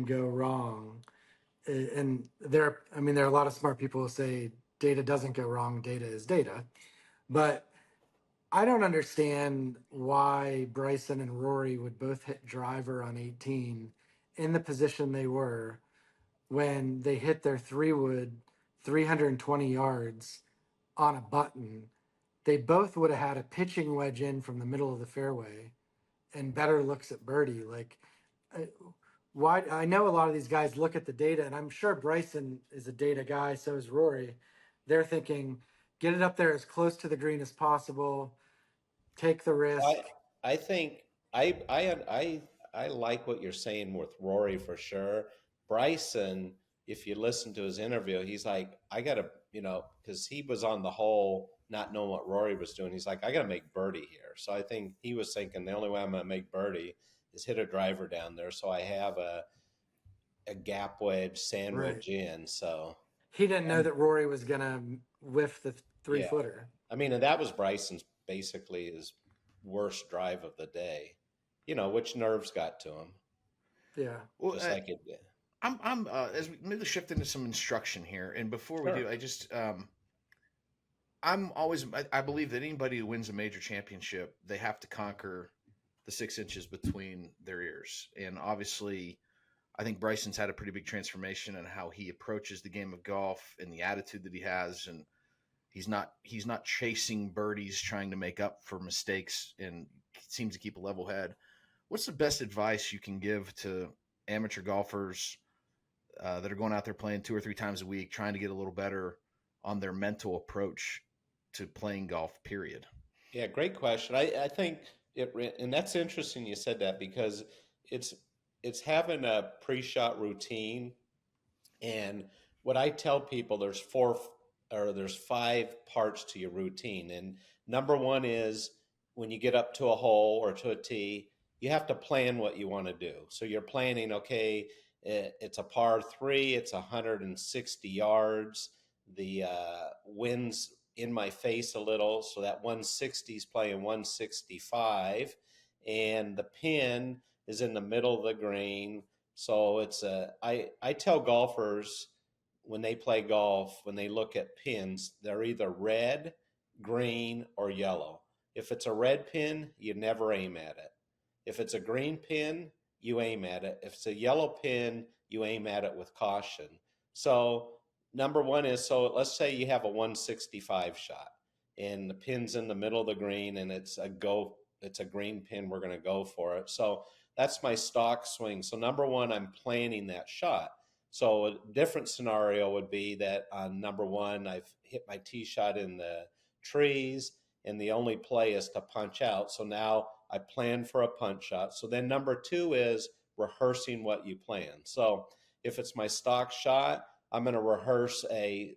[SPEAKER 2] go wrong, and there are a lot of smart people who say data doesn't go wrong, data is data, but I don't understand why Bryson and Rory would both hit driver on 18 in the position they were when they hit their 3-wood 320 yards on a button. They both would have had a pitching wedge in from the middle of the fairway and better looks at birdie. Like, why? I know a lot of these guys look at the data, and I'm sure Bryson is a data guy. So is Rory. They're thinking, get it up there as close to the green as possible. Take the risk.
[SPEAKER 3] I think I like what you're saying with Rory for sure. Bryson, if you listen to his interview, he's like, I gotta, because he was on the hole not knowing what Rory was doing. He's like, I gotta make birdie here. So I think he was thinking the only way I'm gonna make birdie is hit a driver down there. So I have a gap wedge sandwich in. So
[SPEAKER 2] he didn't know that Rory was gonna whiff the 3-footer.
[SPEAKER 3] I mean, and that was Bryson's basically his worst drive of the day, which nerves got to him.
[SPEAKER 2] Yeah.
[SPEAKER 1] Well,
[SPEAKER 3] just like it did.
[SPEAKER 1] I'm as we maybe shift into some instruction here, and before we do, I just I believe that anybody who wins a major championship, they have to conquer the 6 inches between their ears, and obviously, I think Bryson's had a pretty big transformation in how he approaches the game of golf and the attitude that he has, and he's not chasing birdies trying to make up for mistakes, and seems to keep a level head. What's the best advice you can give to amateur golfers that are going out there playing 2 or 3 times a week, trying to get a little better on their mental approach to playing golf, period?
[SPEAKER 3] Yeah, great question. I think and that's interesting you said that, because it's having a pre-shot routine. And what I tell people, there's 5 parts to your routine. And number 1 is when you get up to a hole or to a tee, you have to plan what you want to do. So you're planning, okay, it's a par 3, it's 160 yards. The wind's in my face a little, so that 160 is playing 165, and the pin is in the middle of the green. So I tell golfers when they play golf, when they look at pins, they're either red, green, or yellow. If it's a red pin, you never aim at it. If it's a green pin, you aim at it. If it's a yellow pin, you aim at it with caution. So number 1 is, so let's say you have a 165 shot and the pin's in the middle of the green and it's a green pin, we're going to go for it. So that's my stock swing. So number 1, I'm planning that shot. So a different scenario would be that on number 1, I've hit my tee shot in the trees and the only play is to punch out. So now I plan for a punch shot. So then number 2 is rehearsing what you plan. So if it's my stock shot, I'm going to rehearse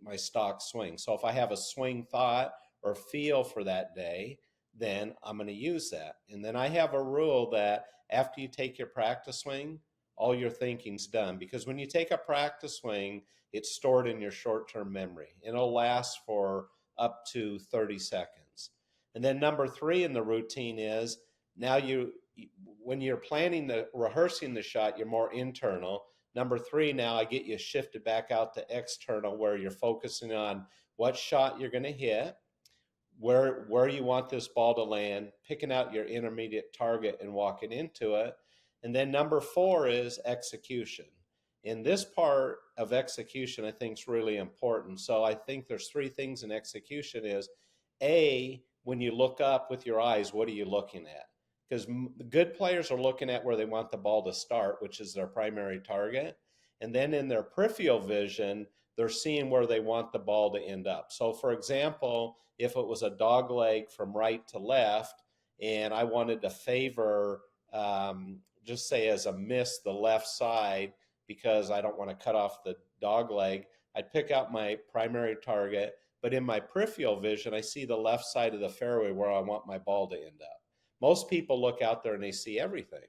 [SPEAKER 3] my stock swing. So if I have a swing thought or feel for that day, then I'm going to use that. And then I have a rule that after you take your practice swing, all your thinking's done. Because when you take a practice swing, it's stored in your short-term memory. It'll last for up to 30 seconds. And then number 3 in the routine is, now when you're rehearsing the shot, you're more internal. Number 3, now I get you shifted back out to external, where you're focusing on what shot you're going to hit, where you want this ball to land, picking out your intermediate target and walking into it. And then number 4 is execution. In this part of execution, I think is really important. So I think there's 3 things in execution is, A, when you look up with your eyes, what are you looking at? Because the good players are looking at where they want the ball to start, which is their primary target. And then in their peripheral vision, they're seeing where they want the ball to end up. So for example, if it was a dog leg from right to left, and I wanted to favor, just say as a miss, the left side, because I don't want to cut off the dog leg, I'd pick out my primary target, but in my peripheral vision, I see the left side of the fairway where I want my ball to end up. Most people look out there and they see everything.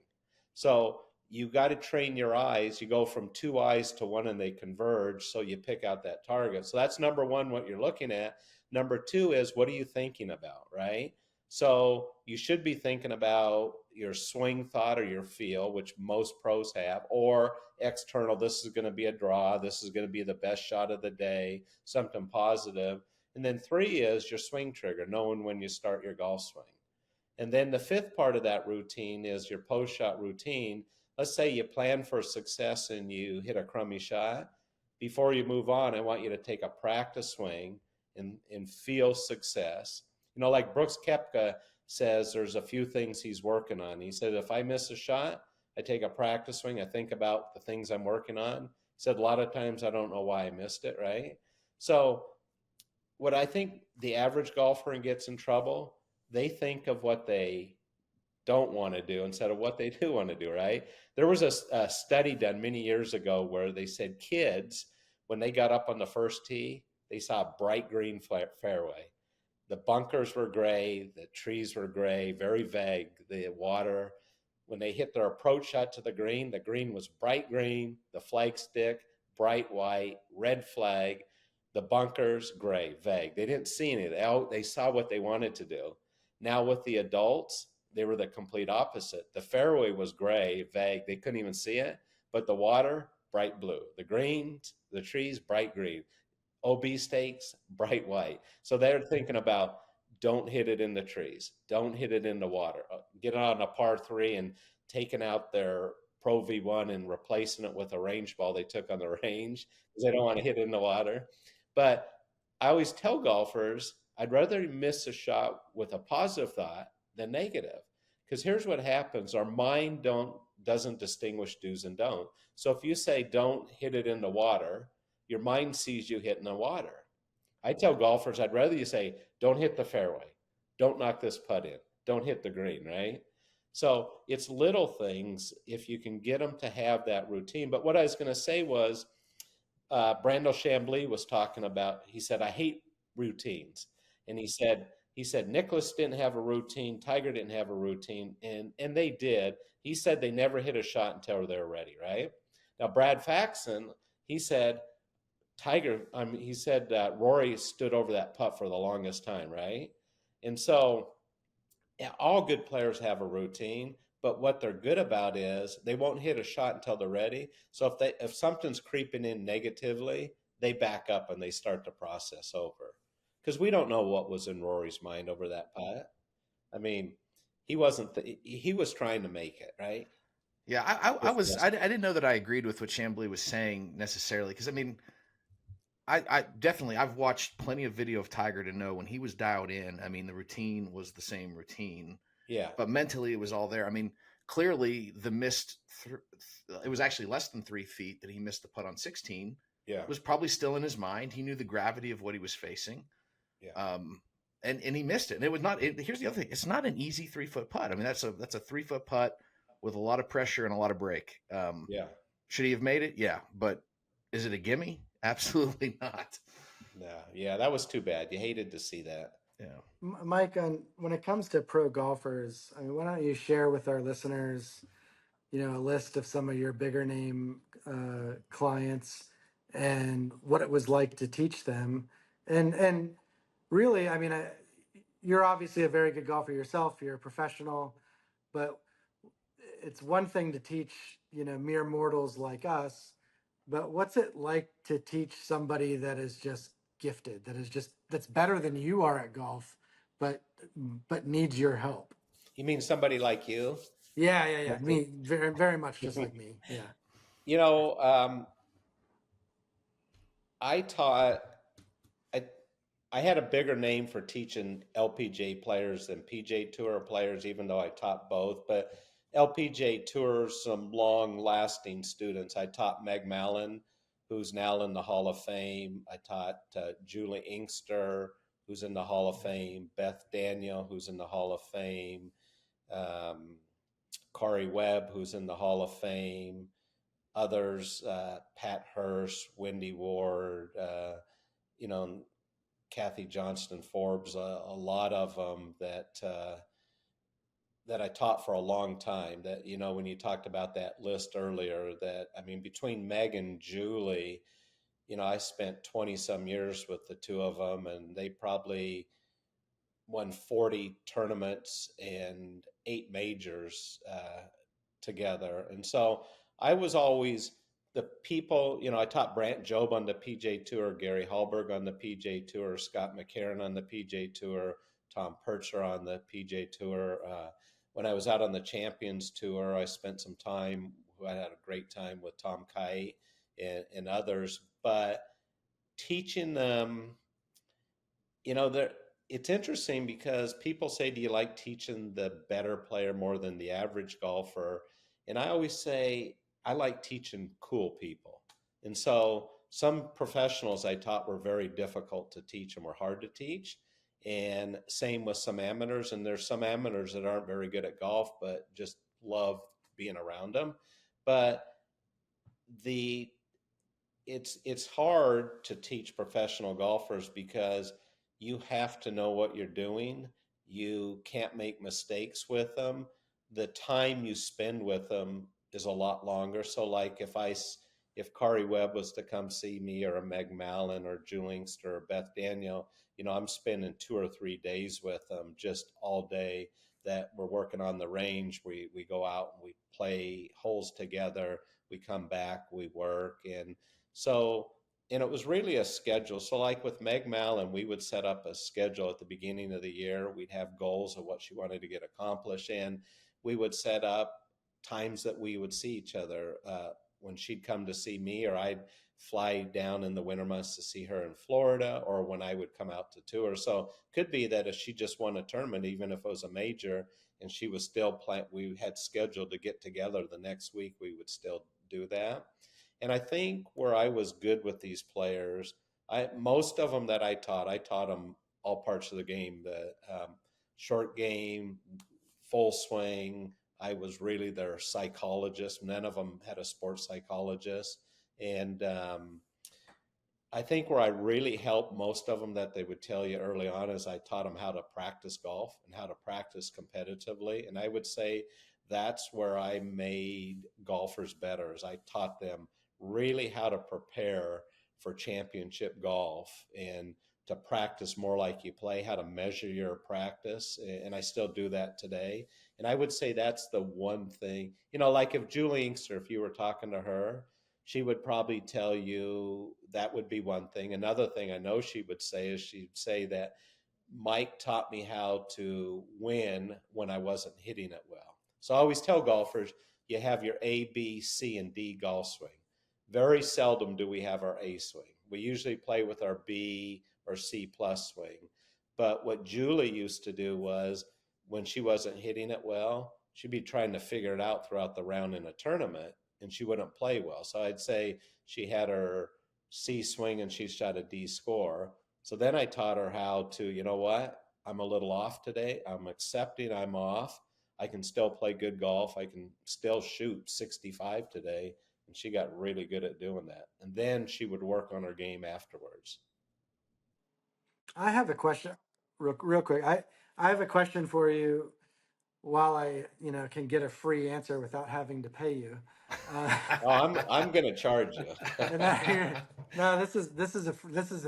[SPEAKER 3] So you got to train your eyes. You go from two eyes to one and they converge. So you pick out that target. So that's number one, what you're looking at. Number two is, what are you thinking about, right? So you should be thinking about your swing thought or your feel, which most pros have, or external. This is going to be a draw. This is going to be the best shot of the day, something positive. And then three is your swing trigger, knowing when you start your golf swing. And then the fifth part of that routine is your post-shot routine. Let's say you plan for success and you hit a crummy shot. Before you move on, I want you to take a practice swing and feel success. You know, like Brooks Koepka says, there's a few things he's working on. He said, if I miss a shot, I take a practice swing. I think about the things I'm working on. He said, a lot of times I don't know why I missed it, right? So what I think the average golfer gets in trouble, they think of what they don't want to do instead of what they do want to do, right? There was a study done many years ago where they said kids, when they got up on the first tee, they saw a bright green fairway. The bunkers were gray, the trees were gray, very vague, the water. When they hit their approach shot to the green was bright green, the flagstick, bright white, red flag, the bunkers, gray, vague. They didn't see any. They saw what they wanted to do. Now with the adults, they were the complete opposite. The fairway was gray, vague. They couldn't even see it. But the water, bright blue. The greens, the trees, bright green. OB stakes, bright white. So they're thinking about, don't hit it in the trees. Don't hit it in the water. Get on a par three and taking out their Pro V1 and replacing it with a range ball they took on the range because they don't want to hit it in the water. But I always tell golfers, I'd rather miss a shot with a positive thought than negative. Because here's what happens. Our mind doesn't distinguish do's and don'ts. So if you say don't hit it in the water, your mind sees you hitting the water. I tell golfers, I'd rather you say, don't hit the fairway. Don't knock this putt in. Don't hit the green, right? So it's little things if you can get them to have that routine. But what I was going to say was, Brandel Chambly was talking about, he said, I hate routines. And he said, Nicklaus didn't have a routine, Tiger didn't have a routine, and they did. He said they never hit a shot until they were ready, right? Now, Brad Faxon, he said, Rory stood over that putt for the longest time, right? And so yeah, all good players have a routine, but what they're good about is they won't hit a shot until they're ready. So if something's creeping in negatively, they back up and they start the process over. Because we don't know what was in Rory's mind over that putt. I mean, he was trying to make it, right?
[SPEAKER 1] Yeah, I didn't know that I agreed with what Chambly was saying necessarily. Because I mean, I definitely, I've watched plenty of video of Tiger to know when he was dialed in. I mean, the routine was the same routine.
[SPEAKER 3] Yeah.
[SPEAKER 1] But mentally, it was all there. I mean, clearly the it was actually less than 3 feet that he missed the putt on 16.
[SPEAKER 3] Yeah.
[SPEAKER 1] It was probably still in his mind. He knew the gravity of what he was facing.
[SPEAKER 3] Yeah.
[SPEAKER 1] And he missed it. And it was not, here's the other thing. It's not an easy 3-foot putt. I mean, that's a 3-foot putt with a lot of pressure and a lot of break.
[SPEAKER 3] Yeah.
[SPEAKER 1] Should he have made it? Yeah. But is it a gimme? Absolutely not.
[SPEAKER 3] Yeah, that was too bad. You hated to see that.
[SPEAKER 1] Yeah.
[SPEAKER 2] Mike, when it comes to pro golfers, I mean, why don't you share with our listeners, a list of some of your bigger name clients and what it was like to teach them, and really, I mean, you're obviously a very good golfer yourself. You're a professional, but it's one thing to teach, mere mortals like us. But what's it like to teach somebody that is just gifted, that's better than you are at golf, but needs your help?
[SPEAKER 3] You mean somebody like you?
[SPEAKER 2] Yeah. Me, very, very much just like me. Yeah.
[SPEAKER 3] I taught. I had a bigger name for teaching LPGA players than PGA Tour players, even though I taught both. But LPGA Tour, some long-lasting students. I taught Meg Mallon, who's now in the Hall of Fame. I taught Julie Inkster, who's in the Hall of Fame. Beth Daniel, who's in the Hall of Fame. Um, Corey Webb, who's in the Hall of Fame. Others, Pat Hurst, Wendy Ward, you know, Kathy Johnston Forbes, a lot of them that I taught for a long time. That, you know, when you talked about that list earlier, that, I mean, between Meg and Julie, you know, I spent 20 some years with the two of them, and they probably won 40 tournaments and 8 majors together. And so I was always the people, you know, I taught Brant Jobe on the PJ Tour, Gary Hallberg on the PJ Tour, Scott McCarron on the PJ Tour, Tom Percher on the PJ Tour. When I was out on the Champions Tour, I spent some time, I had a great time with Tom Kite and others. But teaching them, you know, it's interesting because people say, do you like teaching the better player more than the average golfer? And I always say, I like teaching cool people. And so some professionals I taught were very difficult to teach and were hard to teach. And same with some amateurs. And there's some amateurs that aren't very good at golf, but just love being around them. But the it's hard to teach professional golfers because you have to know what you're doing. You can't make mistakes with them. The time you spend with them is a lot longer. So, like if Corey Webb was to come see me, or a Meg Mallon or Julingster or Beth Daniel, you know, I'm spending 2 or 3 days with them just all day. That we're working on the range. We go out and we play holes together. We come back, we work, so, and it was really a schedule. So, like with Meg Mallon, we would set up a schedule at the beginning of the year. We'd have goals of what she wanted to get accomplished, and we would set up times that we would see each other. When she'd come to see me, or I'd fly down in the winter months to see her in Florida, or when I would come out to tour. So, could be that if she just won a tournament, even if it was a major, and she was still playing, we had scheduled to get together the next week, we would still do that. And I think where I was good with these players, most of them that I taught them all parts of the game, the short game, full swing. I was really their psychologist. None of them had a sports psychologist. And I think where I really helped most of them, that they would tell you early on, is I taught them how to practice golf and how to practice competitively. And I would say that's where I made golfers better, is I taught them really how to prepare for championship golf, and to practice more like you play, how to measure your practice. And I still do that today. And I would say that's the one thing, you know, like if Julie Inkster, if you were talking to her, she would probably tell you that would be one thing. Another thing I know she would say is, she'd say that Mike taught me how to win when I wasn't hitting it well. So I always tell golfers, you have your A, B, C, and D golf swing. Very seldom do we have our A swing. We usually play with our B or C plus swing. But what Julie used to do was, when she wasn't hitting it well, she'd be trying to figure it out throughout the round in a tournament, and she wouldn't play well. So I'd say she had her C swing and she shot a D score. So then I taught her how to, you know what, I'm a little off today. I'm accepting I'm off. I can still play good golf. I can still shoot 65 today. And she got really good at doing that. And then she would work on her game afterwards.
[SPEAKER 2] I have a question, real quick. I have a question for you. While I, can get a free answer without having to pay you.
[SPEAKER 3] Oh, I'm going to charge you.
[SPEAKER 2] No, this is a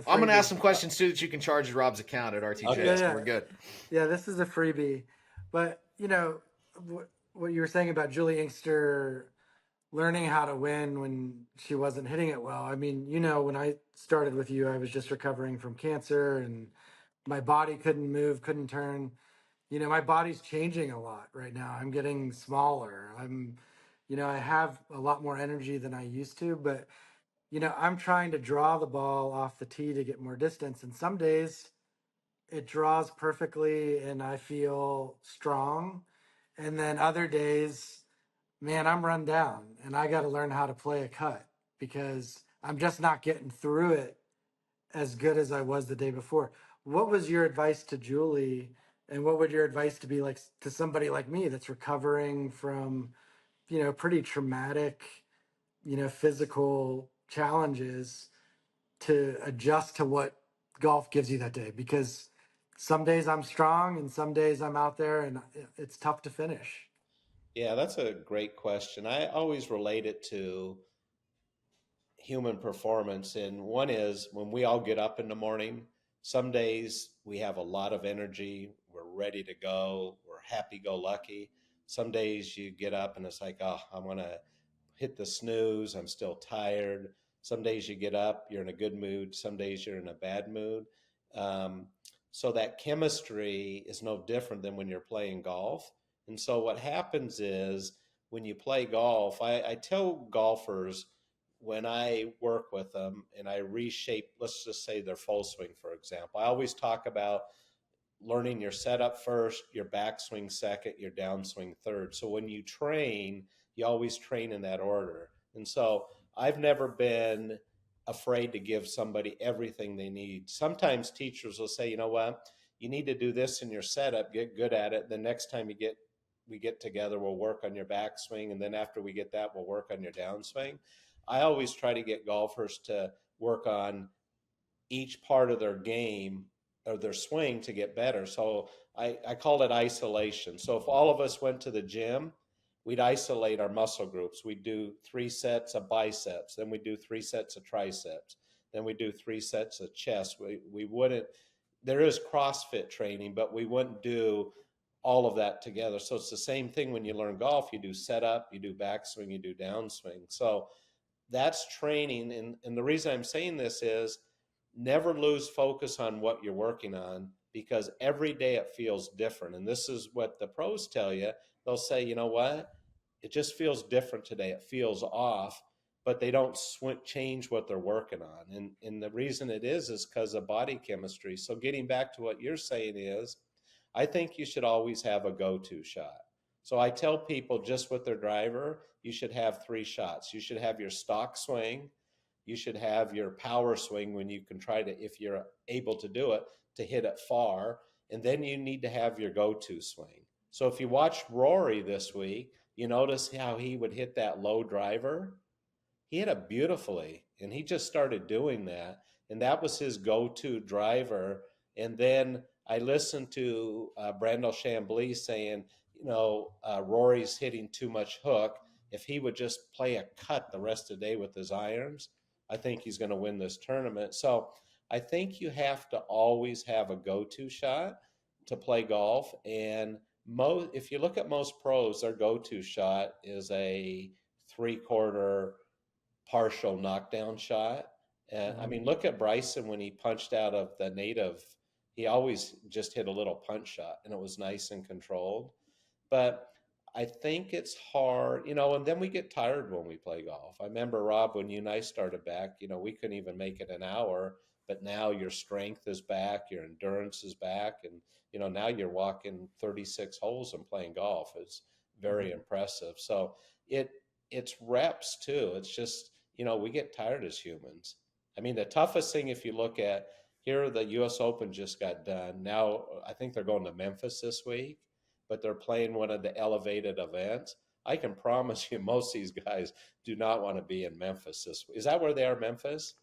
[SPEAKER 1] I'm going to ask
[SPEAKER 2] freebie.
[SPEAKER 1] some questions too that you can charge Rob's account at RTJ.
[SPEAKER 3] Okay.
[SPEAKER 1] So we're good.
[SPEAKER 2] Yeah, this is a freebie. But what you were saying about Julie Inkster learning how to win when she wasn't hitting it well. I mean, when I started with you, I was just recovering from cancer, and my body couldn't move, couldn't turn. My body's changing a lot right now. I'm getting smaller. I have a lot more energy than I used to, but I'm trying to draw the ball off the tee to get more distance. And some days it draws perfectly and I feel strong. And then other days, man, I'm run down and I got to learn how to play a cut because I'm just not getting through it as good as I was the day before. What was your advice to Julie? And what would your advice to be like to somebody like me that's recovering from, pretty traumatic, physical challenges to adjust to what golf gives you that day? Because some days I'm strong and some days I'm out there and it's tough to finish.
[SPEAKER 3] Yeah, that's a great question. I always relate it to human performance. And one is when we all get up in the morning, some days we have a lot of energy, we're ready to go, we're happy go lucky. Some days you get up and it's like, oh, I'm going to hit the snooze, I'm still tired. Some days you get up, you're in a good mood, some days you're in a bad mood. Um, so that chemistry is no different than when you're playing golf. And so what happens is when you play golf, I tell golfers, when I work with them and I reshape, let's just say their full swing, for example, I always talk about learning your setup first, your backswing second, your downswing third. So when you train, you always train in that order. And so I've never been afraid to give somebody everything they need. Sometimes teachers will say, you know what, you need to do this in your setup, get good at it. The next time we get together, we'll work on your backswing. And then after we get that, we'll work on your downswing. I always try to get golfers to work on each part of their game or their swing to get better. So I call it isolation. So if all of us went to the gym, we'd isolate our muscle groups. We'd do 3 sets of biceps, then we'd do 3 sets of triceps, then we'd do 3 sets of chest. We wouldn't, there is CrossFit training, but we wouldn't do all of that together. So it's the same thing when you learn golf. You do setup, you do backswing, you do downswing. So that's training. And the reason I'm saying this is never lose focus on what you're working on because every day it feels different. And this is what the pros tell you. They'll say, you know what? It just feels different today. It feels off, but they don't change what they're working on. And the reason it is because of body chemistry. So getting back to what you're saying is, I think you should always have a go-to shot. So I tell people just with their driver, you should have 3 shots. You should have your stock swing. You should have your power swing when you can try to, if you're able to do it, to hit it far. And then you need to have your go-to swing. So if you watch Rory this week, you notice how he would hit that low driver. He hit it beautifully, and he just started doing that. And that was his go-to driver. And then I listened to Brandel Chambly saying, Rory's hitting too much hook. If he would just play a cut the rest of the day with his irons, I think he's going to win this tournament. So I think you have to always have a go-to shot to play golf. And if you look at most pros, their go-to shot is a 3/4 partial knockdown shot. And I mean, look at Bryson when he punched out of the native. He always just hit a little punch shot, and it was nice and controlled. But I think it's hard, and then we get tired when we play golf. I remember, Rob, when you and I started back, we couldn't even make it an hour, but now your strength is back, your endurance is back, and, now you're walking 36 holes and playing golf. It's very impressive. So it's reps too. It's just, we get tired as humans. I mean, the toughest thing, if you look at here, the U.S. Open just got done. Now, I think they're going to Memphis this week, but they're playing one of the elevated events. I can promise you most of these guys do not want to be in Memphis this week. Is that where they are, Memphis?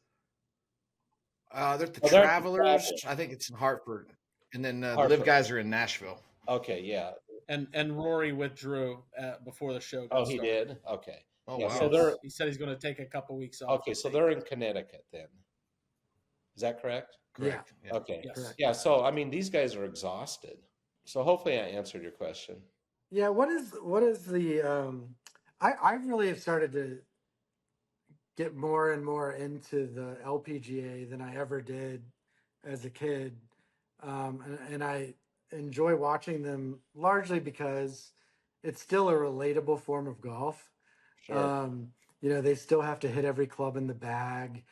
[SPEAKER 1] They're the
[SPEAKER 3] Oh, they're
[SPEAKER 1] Travelers.
[SPEAKER 3] Travelers.
[SPEAKER 1] I think it's in Hartford. And then the
[SPEAKER 3] Hartford.
[SPEAKER 1] Live guys are in Nashville.
[SPEAKER 3] Okay, yeah.
[SPEAKER 4] And Rory withdrew before the show.
[SPEAKER 3] Oh, he did? Okay.
[SPEAKER 1] Oh,
[SPEAKER 3] Yeah,
[SPEAKER 1] wow.
[SPEAKER 3] so
[SPEAKER 4] he said he's going to take a couple weeks off.
[SPEAKER 3] Okay, so they're in Connecticut then. Is that correct?
[SPEAKER 1] Correct.
[SPEAKER 2] Yeah.
[SPEAKER 3] Okay.
[SPEAKER 4] Yes.
[SPEAKER 2] Correct.
[SPEAKER 3] Yeah, so I mean, these guys are exhausted. So hopefully I answered your question.
[SPEAKER 2] Yeah. What is the, I really have started to get more and more into the LPGA than I ever did as a kid. And I enjoy watching them largely because it's still a relatable form of golf.
[SPEAKER 3] Sure.
[SPEAKER 2] They still have to hit every club in the bag.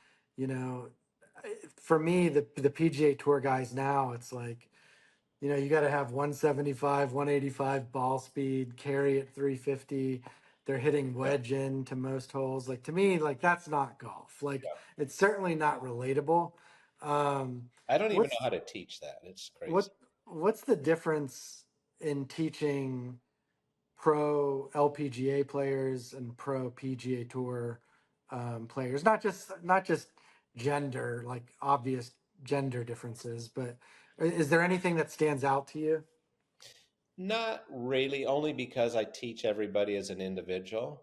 [SPEAKER 2] For me, the PGA Tour guys now, it's like, you got to have 175, 185 ball speed, carry at 350. They're hitting
[SPEAKER 3] Yeah.
[SPEAKER 2] wedge in to most holes. Like to me, like that's not golf. Like
[SPEAKER 3] Yeah.
[SPEAKER 2] it's certainly not relatable.
[SPEAKER 3] I don't even know
[SPEAKER 2] What's
[SPEAKER 3] how to teach that. It's crazy.
[SPEAKER 2] what what's the difference in teaching pro LPGA players and pro PGA Tour players? Not just gender, like obvious gender differences, but is there anything that stands out to you?
[SPEAKER 3] Not really, only because I teach everybody as an individual.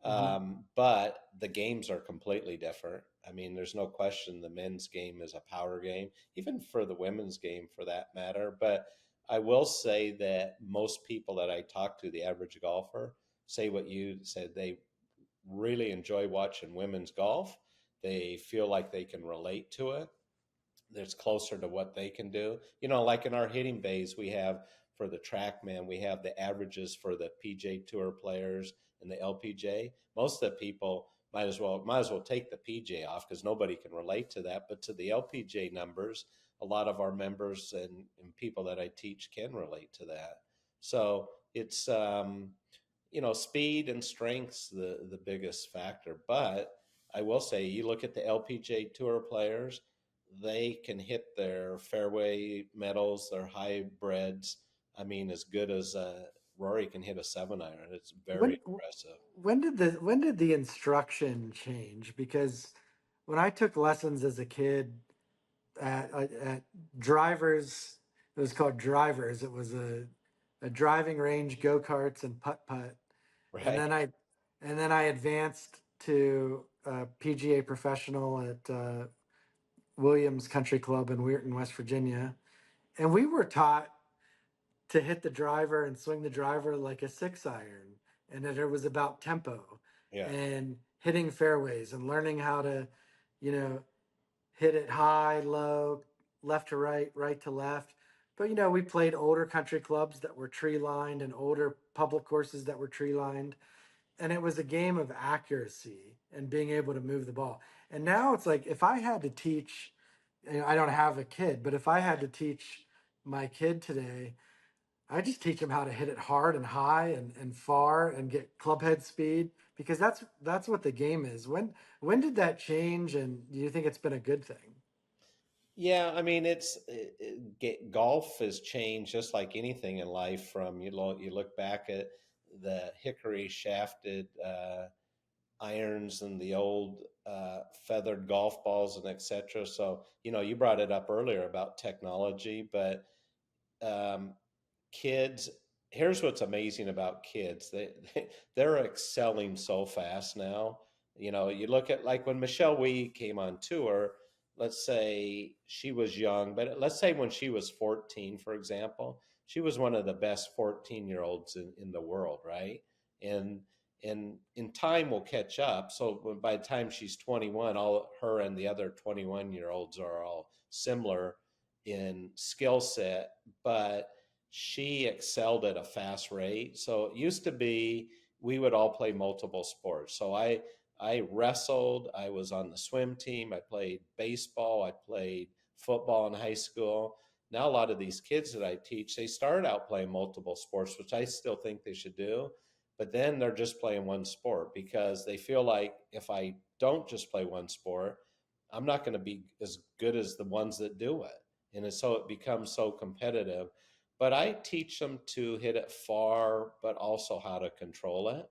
[SPEAKER 2] Hmm.
[SPEAKER 3] But the games are completely different. I mean, there's no question the men's game is a power game, even for the women's game for that matter. But I will say that most people that I talk to, the average golfer, say what you said. They really enjoy watching women's golf. They feel like they can relate to it. That's closer to what they can do. Like in our hitting bays, we have for the TrackMan, we have the averages for the PJ Tour players and the LPJ. Most of the people might as well take the PJ off because nobody can relate to that. But to the LPJ numbers, a lot of our members and people that I teach can relate to that. So it's speed and strength's the biggest factor. But I will say, you look at the LPJ Tour players, they can hit their fairway metals, their hybrids. I mean, as good as Rory can hit a 7-iron. It's very
[SPEAKER 2] When
[SPEAKER 3] impressive.
[SPEAKER 2] when did the instruction change? Because when I took lessons as a kid at drivers, it was called drivers. It was a driving range, go karts, and putt putt. And
[SPEAKER 3] Right.
[SPEAKER 2] then I advanced to PGA Professional at Williams Country Club in Weirton, West Virginia, and we were taught to hit the driver and swing the driver like a 6-iron, and that it was about tempo
[SPEAKER 3] Yeah.
[SPEAKER 2] and hitting fairways and learning how to, you know, hit it high, low, left to right, right to left. But we played older country clubs that were tree lined and older public courses that were tree lined, and it was a game of accuracy and being able to move the ball. And now it's like if I had to teach, I don't have a kid, but if I had to teach my kid today, I just teach him how to hit it hard and high and far and get club head speed, because that's what the game is. When did that change, and do you think it's been a good thing?
[SPEAKER 3] Yeah, I mean, golf has changed just like anything in life. From you look back at the hickory shafted irons and the old feathered golf balls and etc. So you brought it up earlier about technology, but um, kids, here's what's amazing about kids. They're excelling so fast now. You look at like when Michelle Wee came on tour, let's say she was young, but let's say when she was 14, for example, she was one of the best 14-year-olds in the world, right? And in time will catch up. So by the time she's 21, all her and the other 21-year-olds are all similar in skill set, but she excelled at a fast rate. So it used to be we would all play multiple sports. So I wrestled, I was on the swim team, I played baseball, I played football in high school. Now a lot of these kids that I teach, they start out playing multiple sports, which I still think they should do, but then they're just playing one sport because they feel like if I don't just play one sport, I'm not going to be as good as the ones that do it. And so it becomes so competitive. But I teach them to hit it far, but also how to control it.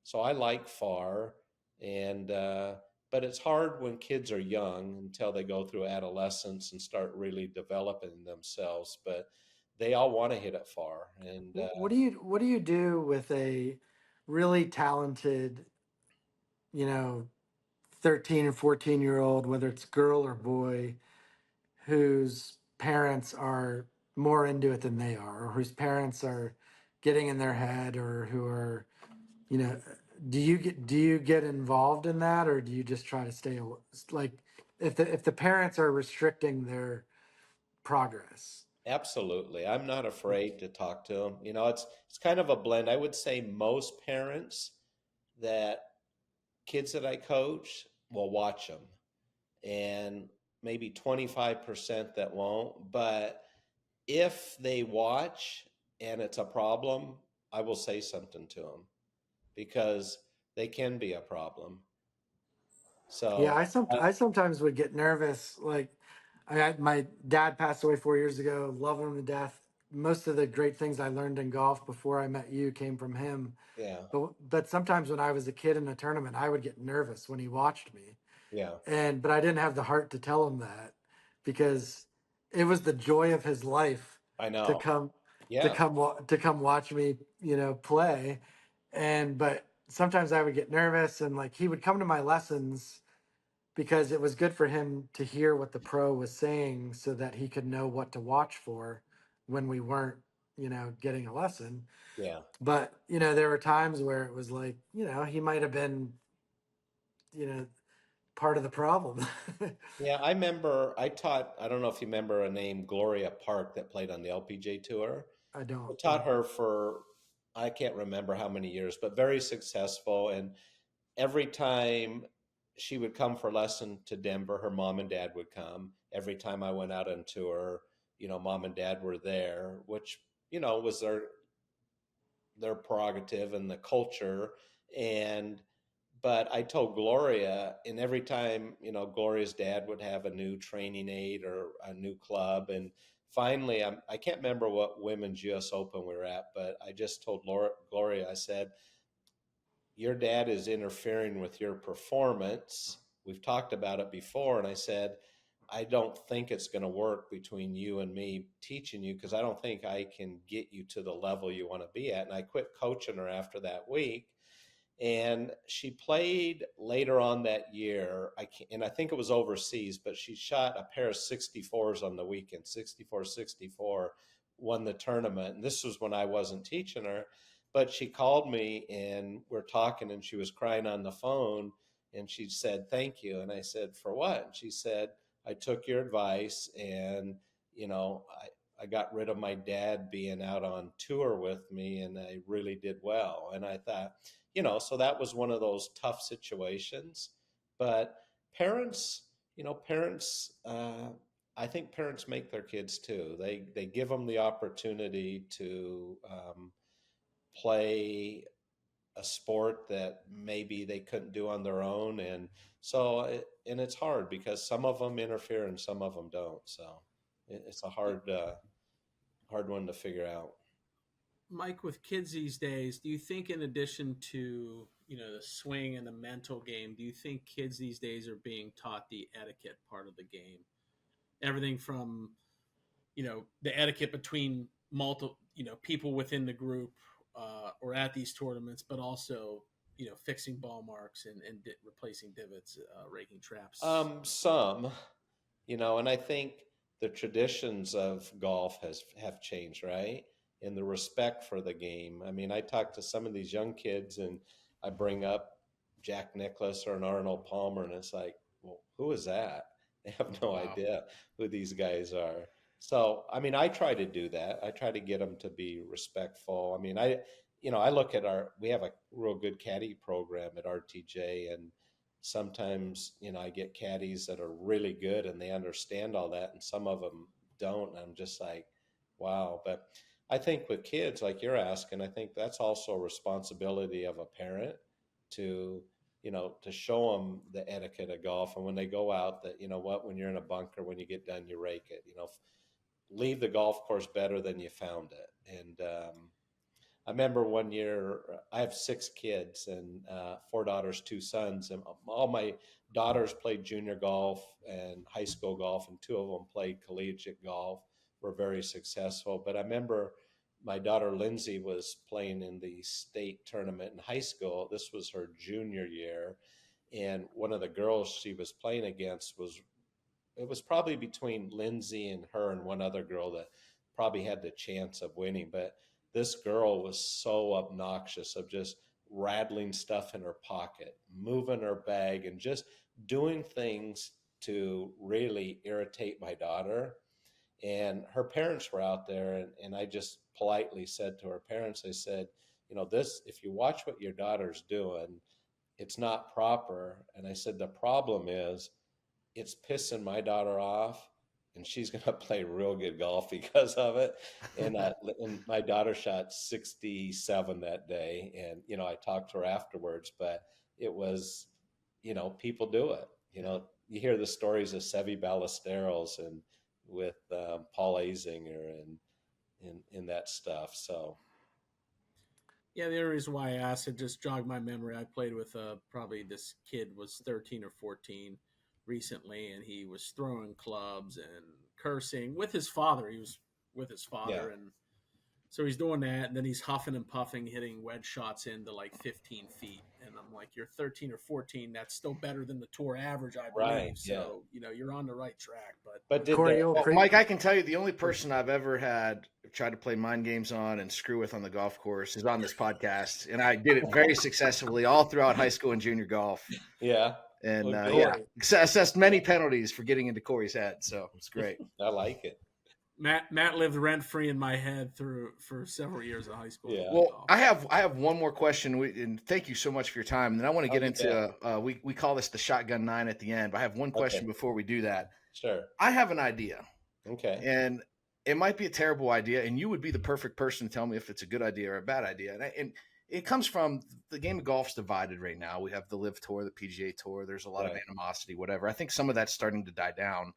[SPEAKER 3] So I like far, and but it's hard when kids are young until they go through adolescence and start really developing themselves. But they all want to hit it far, and
[SPEAKER 2] What do you do with a really talented, you know, 13 or 14-year-old, whether it's girl or boy, whose parents are more into it than they are, or whose parents are getting in their head, or who are, you know, do you get involved in that, or do you just try to like if the parents are restricting their progress?
[SPEAKER 3] absolutely, I'm not afraid to talk to them. It's kind of a blend. I would say most parents that kids that I coach will watch them, and maybe 25% that won't. But if they watch and it's a problem, I will say something to them because they can be a problem.
[SPEAKER 2] Yeah,
[SPEAKER 3] So,
[SPEAKER 2] I sometimes would get nervous. Like, my dad passed away 4 years ago. Love him to death. Most of the great things I learned in golf before I met you came from him.
[SPEAKER 3] yeah,
[SPEAKER 2] But sometimes when I was a kid in a tournament, I would get nervous when he watched me,
[SPEAKER 3] yeah,
[SPEAKER 2] but I didn't have the heart to tell him that because it was the joy of his life
[SPEAKER 3] I
[SPEAKER 2] to
[SPEAKER 3] know.
[SPEAKER 2] come
[SPEAKER 3] Yeah,
[SPEAKER 2] to come watch me, play. But sometimes I would get nervous, and like he would come to my lessons because it was good for him to hear what the pro was saying so that he could know what to watch for when we weren't, getting a lesson.
[SPEAKER 3] yeah.
[SPEAKER 2] But, there were times where it was like, he might have been, you know, part of the problem.
[SPEAKER 3] Yeah, I remember I taught, I don't know if you remember a name, Gloria Park, that played on the LPGA tour.
[SPEAKER 2] I
[SPEAKER 3] I
[SPEAKER 2] don't
[SPEAKER 3] taught her for, I can't remember how many years, but very successful. And every time she would come for lesson to Denver, her mom and dad would come. Every time I went out on tour, mom and dad were there, which, was their prerogative and the culture. And but I told Gloria, and every time, Gloria's dad would have a new training aid or a new club. And finally, I can't remember what women's US Open we were at, but I just told Gloria, I said, your dad is interfering with your performance. We've talked about it before. And I said, I don't think it's going to work between you and me teaching you because I don't think I can get you to the level you want to be at. And I quit coaching her after that week. And she played later on that year. And I think it was overseas, but she shot a pair of 64s on the weekend, 64, 64, won the tournament. And this was when I wasn't teaching her. But she called me and we're talking, and she was crying on the phone. And she said, thank you. And I said, for what? And she said, I took your advice, and, I got rid of my dad being out on tour with me, and I really did well. And I thought, so that was one of those tough situations. But parents, I think parents make their kids too. They give them the opportunity to play a sport that maybe they couldn't do on their own. And so, and it's hard because some of them interfere and some of them don't. So it's a hard one to figure out.
[SPEAKER 4] Mike, with kids these days, do you think in addition to, the swing and the mental game, do you think kids these days are being taught the etiquette part of the game? Everything from, the etiquette between multiple, people within the group or at these tournaments, but also, fixing ball marks and replacing divots, raking traps.
[SPEAKER 3] Some, and I think the traditions of golf have changed, right? And the respect for the game. I mean, I talk to some of these young kids, and I bring up Jack Nicklaus or an Arnold Palmer, and it's like, well, who is that? They have no
[SPEAKER 1] Wow.
[SPEAKER 3] idea who these guys are. So, I mean, I try to do that. I try to get them to be respectful. I mean, I look at we have a real good caddy program at RTJ, and sometimes I get caddies that are really good and they understand all that, and some of them don't, and I'm just like, wow. But I think with kids, like you're asking, I think that's also a responsibility of a parent to to show them the etiquette of golf, and when they go out, that what, when you're in a bunker, when you get done, you rake it, leave the golf course better than you found it. And I remember one year, I have 6 kids and 4 daughters, 2 sons, and all my daughters played junior golf and high school golf, and 2 of them played collegiate golf, were very successful. But I remember my daughter Lindsay was playing in the state tournament in high school. This was her junior year, and one of the girls she was playing against it was probably between Lindsay and her and one other girl that probably had the chance of winning. But this girl was so obnoxious of just rattling stuff in her pocket, moving her bag, and just doing things to really irritate my daughter. And her parents were out there, and I just politely said to her parents, I said, this, if you watch what your daughter's doing, it's not proper. And I said, the problem is it's pissing my daughter off, and she's going to play real good golf because of it. And my daughter shot 67 that day, and I talked to her afterwards, but it was, people do it. You hear the stories of Seve Ballesteros and with Paul Azinger and that stuff. So
[SPEAKER 4] Yeah, the only reason why I asked it just jogged my memory. I played with probably this kid was 13 or 14 recently, and he was throwing clubs and cursing with his father. He was with his
[SPEAKER 3] yeah,
[SPEAKER 4] father, and so he's doing that, and then he's huffing and puffing, hitting wedge shots into like 15 feet. And I'm like, you're 13 or 14. That's still better than the tour average, I
[SPEAKER 3] right,
[SPEAKER 4] believe.
[SPEAKER 3] yeah.
[SPEAKER 4] So, you're on the right track.
[SPEAKER 3] But did
[SPEAKER 2] Corey,
[SPEAKER 3] the
[SPEAKER 2] you'll
[SPEAKER 1] Well, Mike, I can tell you the only person I've ever had tried to play mind games on and screw with on the golf course is on this podcast, and I did it very successfully all throughout high school and junior golf.
[SPEAKER 3] yeah,
[SPEAKER 1] And
[SPEAKER 3] well,
[SPEAKER 1] yeah,
[SPEAKER 3] good.
[SPEAKER 1] assessed many penalties for getting into Corey's head, so it's great.
[SPEAKER 3] I like it.
[SPEAKER 4] Matt lived rent free in my head for several years of high school.
[SPEAKER 3] Yeah.
[SPEAKER 1] Well, I have one more question, and thank you so much for your time. And then I want to get
[SPEAKER 3] you
[SPEAKER 1] into we call this the shotgun 9 at the end. But I have one question before we do that.
[SPEAKER 3] Sure.
[SPEAKER 1] I have an idea,
[SPEAKER 3] Okay.
[SPEAKER 1] and it might be a terrible idea, and you would be the perfect person to tell me if it's a good idea or a bad idea. And it comes from the game of golf's divided right now. We have the Live Tour, the PGA Tour. There's a lot of animosity, whatever. I think some of that's starting to die down,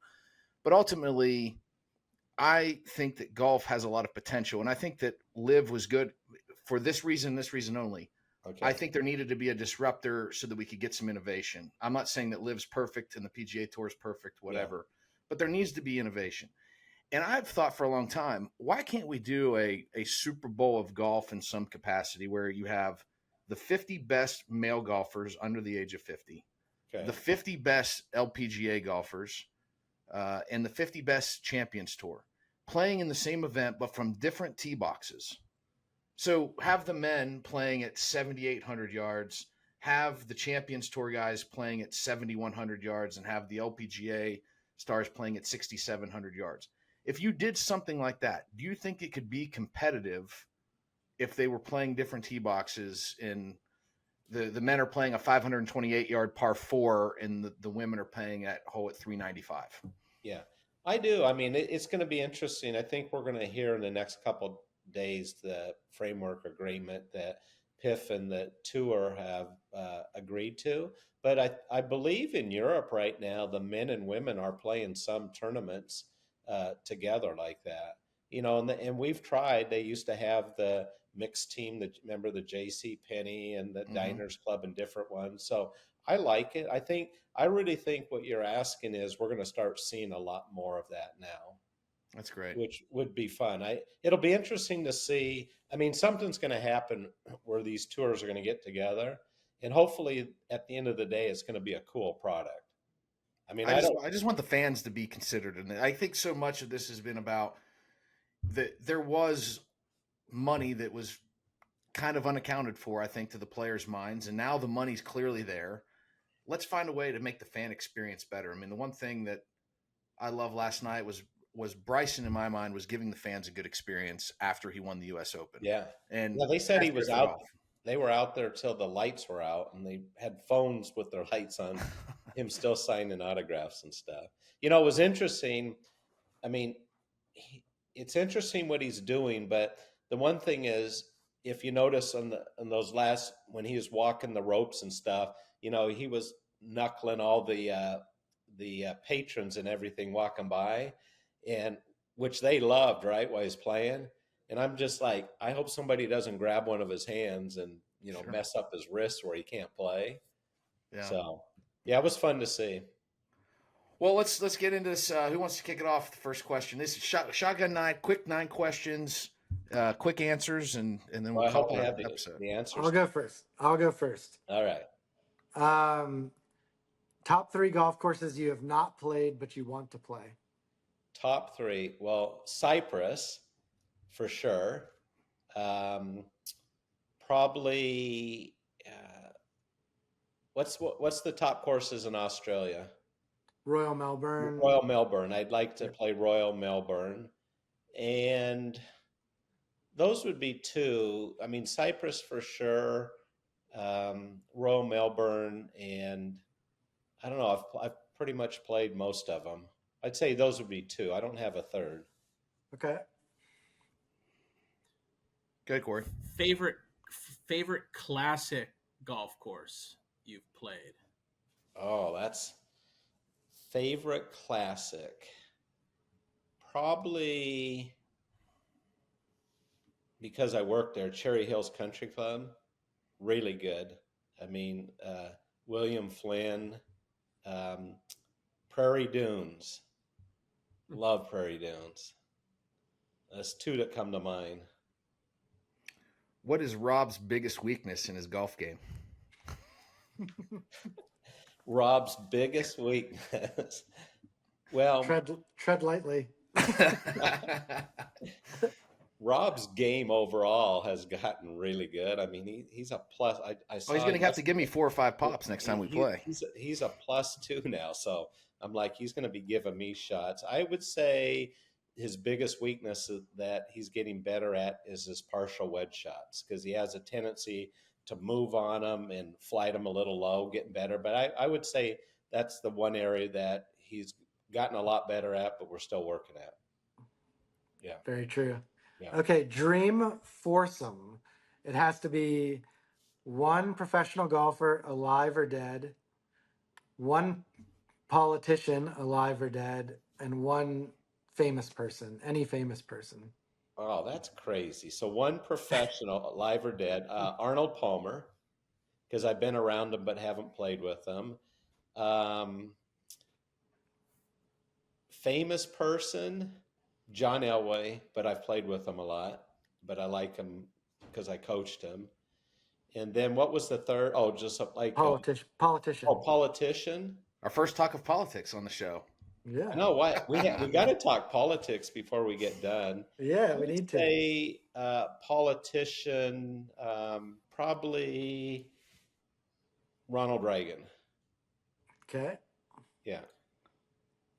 [SPEAKER 1] but ultimately, I think that golf has a lot of potential, and I think that Live was good for this reason only.
[SPEAKER 3] Okay.
[SPEAKER 1] I think there needed to be a disruptor so that we could get some innovation. I'm not saying that Live's perfect and the PGA Tour is perfect, whatever, but there needs to be innovation. And I've thought for a long time, why can't we do a Super Bowl of golf in some capacity where you have the 50 best male golfers under the age of 50, the 50 best LPGA golfers, and the 50 best Champions Tour playing in the same event, but from different tee boxes. So have the men playing at 7,800 yards, have the Champions Tour guys playing at 7,100 yards, and have the LPGA stars playing at 6,700 yards. If you did something like that, do you think it could be competitive if they were playing different tee boxes and the men are playing a 528-yard par 4 and the women are playing at hole at 395?
[SPEAKER 3] Yeah, I do. I mean, it's going to be interesting. I think we're going to hear in the next couple days the framework agreement that PIF and the tour have agreed to. But I believe in Europe right now, the men and women are playing some tournaments together like that. And we've tried. They used to have the mixed team, remember the JC Penney and the Diners Club and different ones. So I like it. I really think what you're asking is we're going to start seeing a lot more of that now.
[SPEAKER 1] That's great.
[SPEAKER 3] Which would be fun. It'll be interesting to see. I mean, something's going to happen where these tours are going to get together, and hopefully, at the end of the day, it's going to be a cool product. I mean,
[SPEAKER 1] I just want the fans to be considered, and I think so much of this has been about that. There was money that was kind of unaccounted for, I think, to the players' minds, and now the money's clearly there. Let's find a way to make the fan experience better. I mean, the one thing that I love last night was Bryson, in my mind, was giving the fans a good experience after he won the U.S. Open.
[SPEAKER 3] Yeah.
[SPEAKER 1] And
[SPEAKER 3] they said he was out. They were out there till the lights were out, and they had phones with their lights on, him still signing autographs and stuff. It was interesting. I mean, it's interesting what he's doing, but the one thing is, if you notice on those last, when he was walking the ropes and stuff, he was knuckling all the patrons and everything walking by, and which they loved, right, while he's playing. And I'm just like, I hope somebody doesn't grab one of his hands and
[SPEAKER 1] Sure.
[SPEAKER 3] mess up his wrist where he can't play.
[SPEAKER 1] Yeah.
[SPEAKER 3] So yeah, it was fun to see.
[SPEAKER 1] Well, let's get into this. Who wants to kick it off? The first question. This is shotgun 9, quick 9 questions, quick answers, and then we'll call it an episode.
[SPEAKER 3] The answers.
[SPEAKER 2] I'll go first.
[SPEAKER 3] All right.
[SPEAKER 2] Top 3 golf courses you have not played but you want to play.
[SPEAKER 3] Top 3. Well, Cyprus, for sure. Probably. What's the top courses in Australia?
[SPEAKER 2] Royal Melbourne.
[SPEAKER 3] Royal Melbourne. I'd like to play Royal Melbourne, and those would be 2. I mean, Cyprus for sure. Royal Melbourne, and I don't know. I've pretty much played most of them. I'd say those would be two. I don't have a third.
[SPEAKER 2] Okay.
[SPEAKER 1] Good, Cory.
[SPEAKER 4] Favorite favorite classic golf course you've played?
[SPEAKER 3] Oh, that's favorite classic. Probably because I worked there, Cherry Hills Country Club, really good. I mean, William Flynn, um, Prairie Dunes, love Prairie Dunes. That's two that come to mind.
[SPEAKER 1] What is Rob's biggest weakness in his golf game?
[SPEAKER 3] Rob's biggest weakness. Well,
[SPEAKER 2] tread lightly.
[SPEAKER 3] Rob's game overall has gotten really good. I mean, he's a plus. I saw
[SPEAKER 1] he's going to have to give me 4 or 5 pops next time we play.
[SPEAKER 3] He's a +2 now, so I'm like, he's going to be giving me shots. I would say his biggest weakness that he's getting better at is his partial wedge shots, because he has a tendency to move on them and flight them a little low, getting better. But I would say that's the one area that he's gotten a lot better at, but we're still working at. Yeah.
[SPEAKER 2] Very true.
[SPEAKER 3] Yeah.
[SPEAKER 2] Okay, dream foursome. It has to be one professional golfer, alive or dead, one politician, alive or dead, and one famous person, any famous person.
[SPEAKER 3] Oh, that's crazy. So one professional, alive or dead, Arnold Palmer, because I've been around him but haven't played with him. Famous person, John Elway, but I've played with him a lot, but I like him because I coached him. And then what was the third? Oh, just like
[SPEAKER 2] politician.
[SPEAKER 3] Oh, politician.
[SPEAKER 1] Our first talk of politics on the show.
[SPEAKER 2] Yeah.
[SPEAKER 3] I know what we got to talk politics before we get done.
[SPEAKER 2] Yeah, we need to.
[SPEAKER 3] Say politician, probably Ronald Reagan.
[SPEAKER 2] Okay.
[SPEAKER 3] Yeah.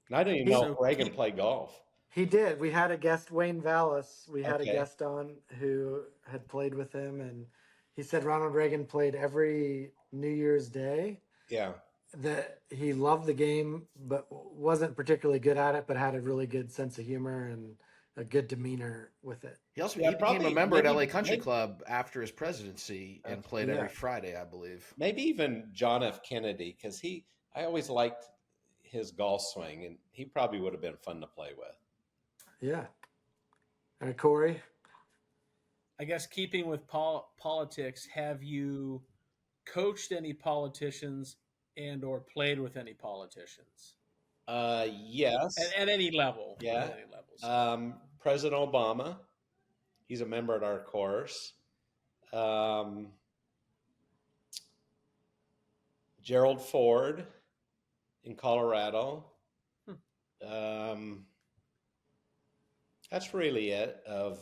[SPEAKER 3] And I don't even know if Reagan played golf.
[SPEAKER 2] He did. We had a guest, Wayne Vallis. We had
[SPEAKER 3] Okay.
[SPEAKER 2] a guest on who had played with him, and he said Ronald Reagan played every New Year's Day.
[SPEAKER 3] Yeah.
[SPEAKER 2] That he loved the game, but wasn't particularly good at it, but had a really good sense of humor and a good demeanor with it.
[SPEAKER 1] He also
[SPEAKER 3] Yeah,
[SPEAKER 1] became
[SPEAKER 3] probably-
[SPEAKER 1] a member at
[SPEAKER 3] maybe-
[SPEAKER 1] LA Country
[SPEAKER 3] maybe-
[SPEAKER 1] Club after his presidency and played
[SPEAKER 2] Yeah.
[SPEAKER 1] every Friday, I believe.
[SPEAKER 3] Maybe even John F. Kennedy, because I always liked his golf swing, and he probably would have been fun to play with.
[SPEAKER 2] Yeah. All right, Cory.
[SPEAKER 4] I guess keeping with politics, have you coached any politicians and or played with any politicians
[SPEAKER 3] Yes.
[SPEAKER 4] at any level?
[SPEAKER 3] Yeah.
[SPEAKER 4] At any levels.
[SPEAKER 3] President Obama, he's a member at our course. Gerald Ford in Colorado. That's really it. I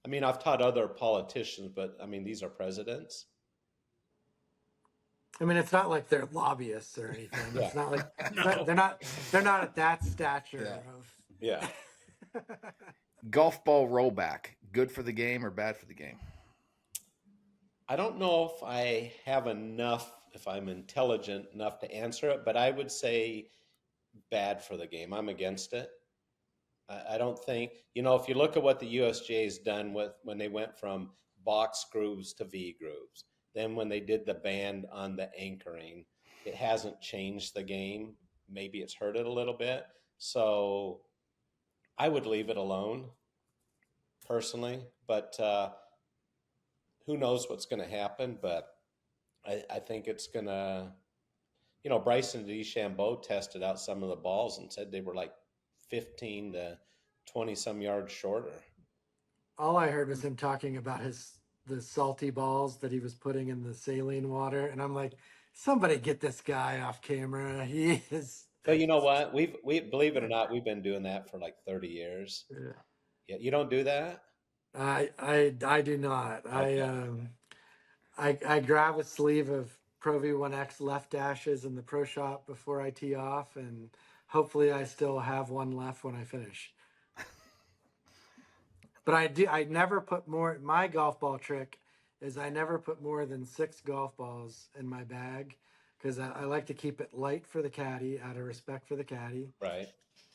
[SPEAKER 3] mean, I've taught other politicians, but I mean, these are presidents.
[SPEAKER 2] I mean, it's not like they're lobbyists or anything.
[SPEAKER 3] Yeah.
[SPEAKER 2] It's not like
[SPEAKER 4] No.
[SPEAKER 2] they're not at that stature
[SPEAKER 1] Yeah.
[SPEAKER 2] of.
[SPEAKER 3] Yeah.
[SPEAKER 1] Golf ball rollback, good for the game or bad for the game?
[SPEAKER 3] I don't know if I have enough, if I'm intelligent enough to answer it, but I would say bad for the game. I'm against it. I don't think, if you look at what the USGA has done when they went from box grooves to V grooves, then when they did the ban on the anchoring, it hasn't changed the game. Maybe it's hurt it a little bit. So I would leave it alone personally, but who knows what's going to happen. But I think it's going to, Bryson DeChambeau tested out some of the balls and said they were like 15 to 20 some yards shorter.
[SPEAKER 2] All I heard was him talking about the salty balls that he was putting in the saline water, and I'm like, somebody get this guy off camera. He is.
[SPEAKER 3] But you know what? We believe it or not, we've been doing that for like 30 years.
[SPEAKER 2] Yeah.
[SPEAKER 3] Yeah, you don't do that?
[SPEAKER 2] I do not.
[SPEAKER 3] Okay.
[SPEAKER 2] I grab a sleeve of Pro V1X left dashes in the pro shop before I tee off, and hopefully I still have one left when I finish. But I never put more. My golf ball trick is I never put more than 6 golf balls in my bag, because I like to keep it light for the caddy out of respect for the caddy.
[SPEAKER 3] Right.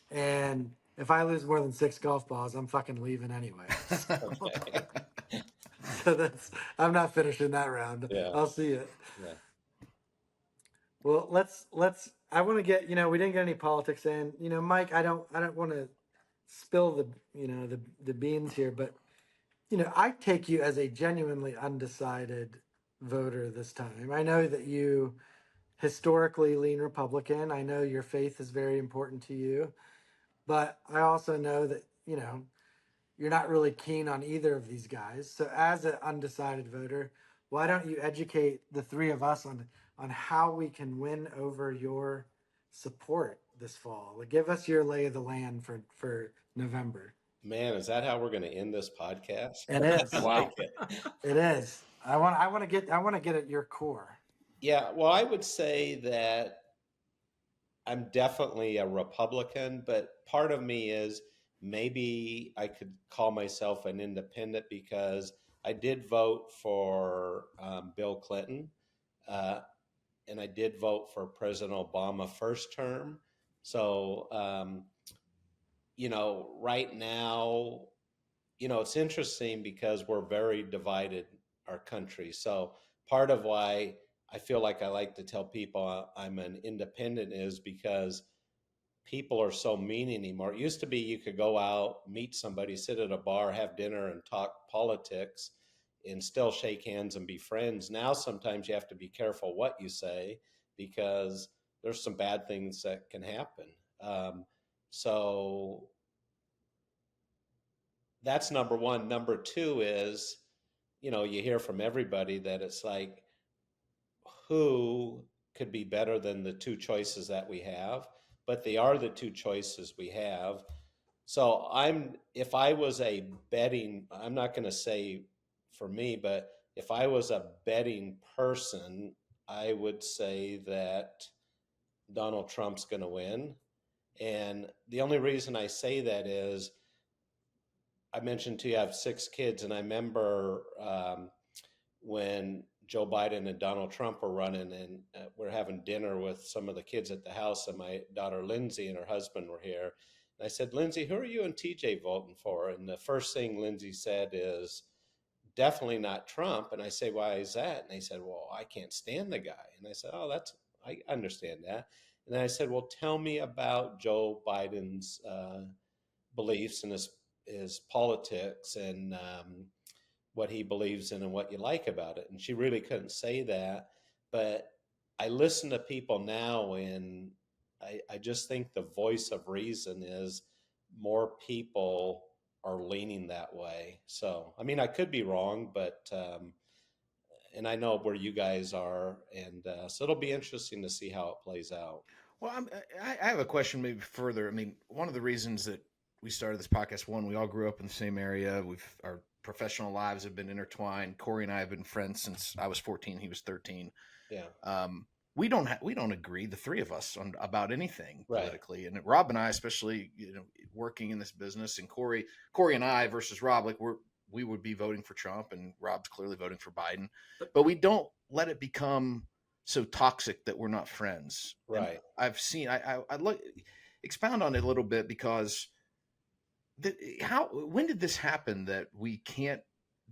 [SPEAKER 2] And if I lose more than 6 golf balls, I'm fucking leaving anyway.
[SPEAKER 3] Okay.
[SPEAKER 2] So that's, I'm not finishing that round.
[SPEAKER 3] Yeah.
[SPEAKER 2] I'll see you.
[SPEAKER 3] Yeah.
[SPEAKER 2] Well, I want to get, we didn't get any politics in, Mike, I don't want to spill the beans here, but, I take you as a genuinely undecided voter this time. I know that you historically lean Republican. I know your faith is very important to you, but I also know that, you're not really keen on either of these guys. So as an undecided voter, why don't you educate the three of us on how we can win over your support this fall? Like, give us your lay of the land for November.
[SPEAKER 3] Man, is that how we're going to end this podcast?
[SPEAKER 2] It is.
[SPEAKER 3] I like it.
[SPEAKER 2] It is. I want to get at your core.
[SPEAKER 3] Yeah, well, I would say that I'm definitely a Republican, but part of me is maybe I could call myself an independent because I did vote for Bill Clinton, uh, and I did vote for President Obama first term. So, right now, it's interesting because we're very divided, our country. So part of why I feel like I like to tell people I'm an independent is because people are so mean anymore. It used to be you could go out, meet somebody, sit at a bar, have dinner, and talk politics and still shake hands and be friends. Now, sometimes you have to be careful what you say because there's some bad things that can happen. So that's number one. Number two is, you hear from everybody that it's like, who could be better than the two choices that we have? But they are the two choices we have. So if I was I'm not going to say for me, but if I was a betting person, I would say that Donald Trump's going to win. And the only reason I say that is I mentioned to you I have 6 kids, and I remember when Joe Biden and Donald Trump were running, and we're having dinner with some of the kids at the house, and my daughter Lindsay and her husband were here. And I said, Lindsay, who are you and TJ voting for? And the first thing Lindsay said is, definitely not Trump. And I say, why is that? And they said, well, I can't stand the guy. And I said, oh, I understand that. And then I said, well, tell me about Joe Biden's beliefs and his politics and what he believes in and what you like about it. And she really couldn't say that. But I listen to people now, and I just think the voice of reason is more people are leaning that way. So, I mean, I could be wrong, but, and I know where you guys are. And so it'll be interesting to see how it plays out.
[SPEAKER 1] Well, I have a question maybe further. I mean, one of the reasons that we started this podcast, one, we all grew up in the same area. Our professional lives have been intertwined. Cory and I have been friends since I was 14. He was 13.
[SPEAKER 3] Yeah.
[SPEAKER 1] We don't agree, the three of us, about anything politically.
[SPEAKER 3] Right.
[SPEAKER 1] And Rob and I, especially, working in this business, and Cory and I versus Rob, like we would be voting for Trump, and Rob's clearly voting for Biden, but we don't let it become so toxic that we're not friends.
[SPEAKER 3] Right.
[SPEAKER 1] And I've seen, I'd like expound on it a little bit, because when did this happen that we can't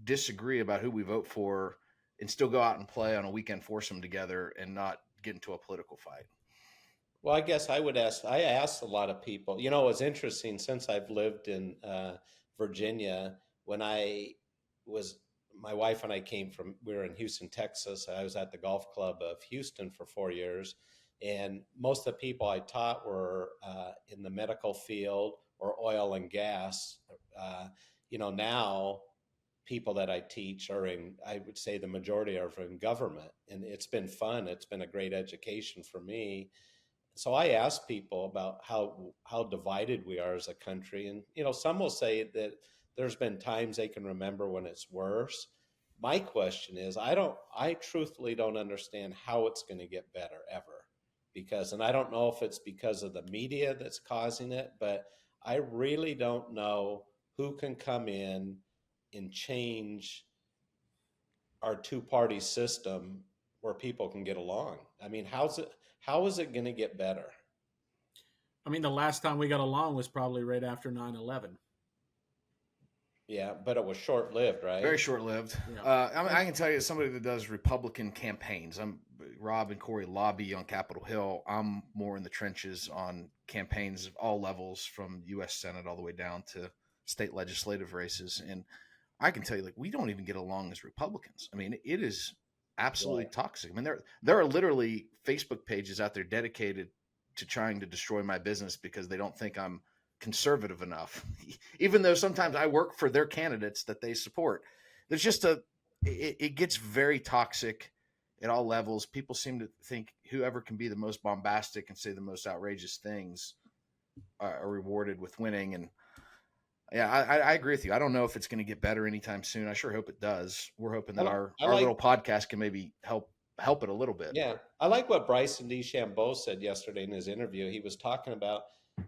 [SPEAKER 1] disagree about who we vote for and still go out and play on a weekend foursome together and not get into a political fight?
[SPEAKER 3] Well, I guess I asked a lot of people. It was interesting since I've lived in Virginia. When my wife and I we were in Houston, Texas. I was at the golf club of Houston for 4 years. And most of the people I taught were in the medical field or oil and gas. Now people that I teach I would say the majority are in government, and it's been fun. It's been a great education for me. So I ask people about how divided we are as a country. And, some will say that there's been times they can remember when it's worse. My question is, I truthfully don't understand how it's going to get better ever, and I don't know if it's because of the media that's causing it, but I really don't know who can come in and change our two-party system where people can get along. I mean, how is it going to get better?
[SPEAKER 4] I mean, the last time we got along was probably right after 9/11.
[SPEAKER 3] Yeah, but it was short lived,
[SPEAKER 1] Very
[SPEAKER 3] right?
[SPEAKER 1] short lived.
[SPEAKER 4] Yeah.
[SPEAKER 1] I can tell you, as somebody that does Republican campaigns, Rob and Cory lobby on Capitol Hill. I'm more in the trenches on campaigns of all levels, from U.S. Senate all the way down to state legislative races. And I can tell you, like, we don't even get along as Republicans. I mean, it is absolutely
[SPEAKER 3] Yeah.
[SPEAKER 1] toxic. I mean, there are literally Facebook pages out there dedicated to trying to destroy my business because they don't think I'm conservative enough, even though sometimes I work for their candidates that they support. There's just it gets very toxic at all levels. People seem to think whoever can be the most bombastic and say the most outrageous things are rewarded with winning. And yeah, I agree with you. I don't know if it's going to get better anytime soon. I sure hope it does. We're hoping that
[SPEAKER 3] I
[SPEAKER 1] our
[SPEAKER 3] like
[SPEAKER 1] little podcast can maybe help it a little bit.
[SPEAKER 3] Yeah, I like what Bryson DeChambeau said yesterday in his interview. He was talking about,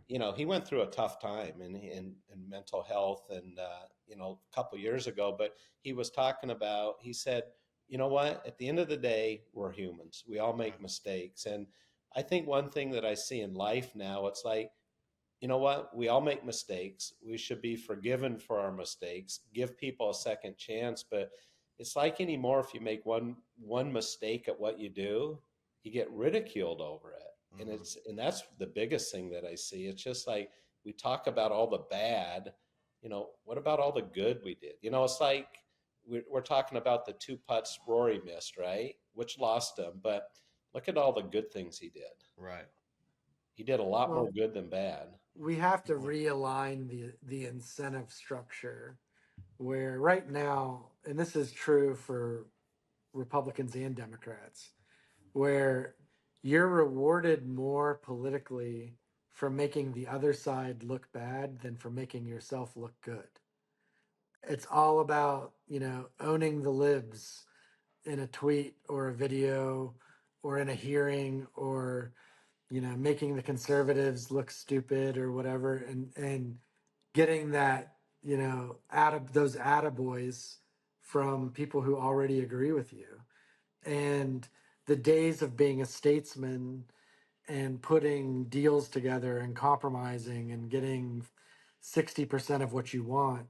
[SPEAKER 3] he went through a tough time in mental health and a couple years ago. But he was talking about. He said, you know what? At the end of the day, we're humans. We all make mistakes, and I think one thing that I see in life now, it's like, you know what? We all make mistakes. We should be forgiven for our mistakes, give people a second chance. But it's like anymore, if you make one mistake at what you do, you get ridiculed over it. And
[SPEAKER 1] Mm-hmm.
[SPEAKER 3] and that's the biggest thing that I see. It's just like we talk about all the bad, what about all the good we did? It's like we're talking about the two putts Rory missed, right? Which lost him, but look at all the good things he did.
[SPEAKER 1] Right.
[SPEAKER 3] He did a lot more
[SPEAKER 2] Well,
[SPEAKER 3] good than bad.
[SPEAKER 2] we have to realign the incentive structure where right now, and this is true for Republicans and Democrats, where you're rewarded more politically for making the other side look bad than for making yourself look good. It's all about, owning the libs in a tweet or a video or in a hearing, or, making the conservatives look stupid or whatever, and getting that, those attaboys from people who already agree with you. And the days of being a statesman and putting deals together and compromising and getting 60% of what you want,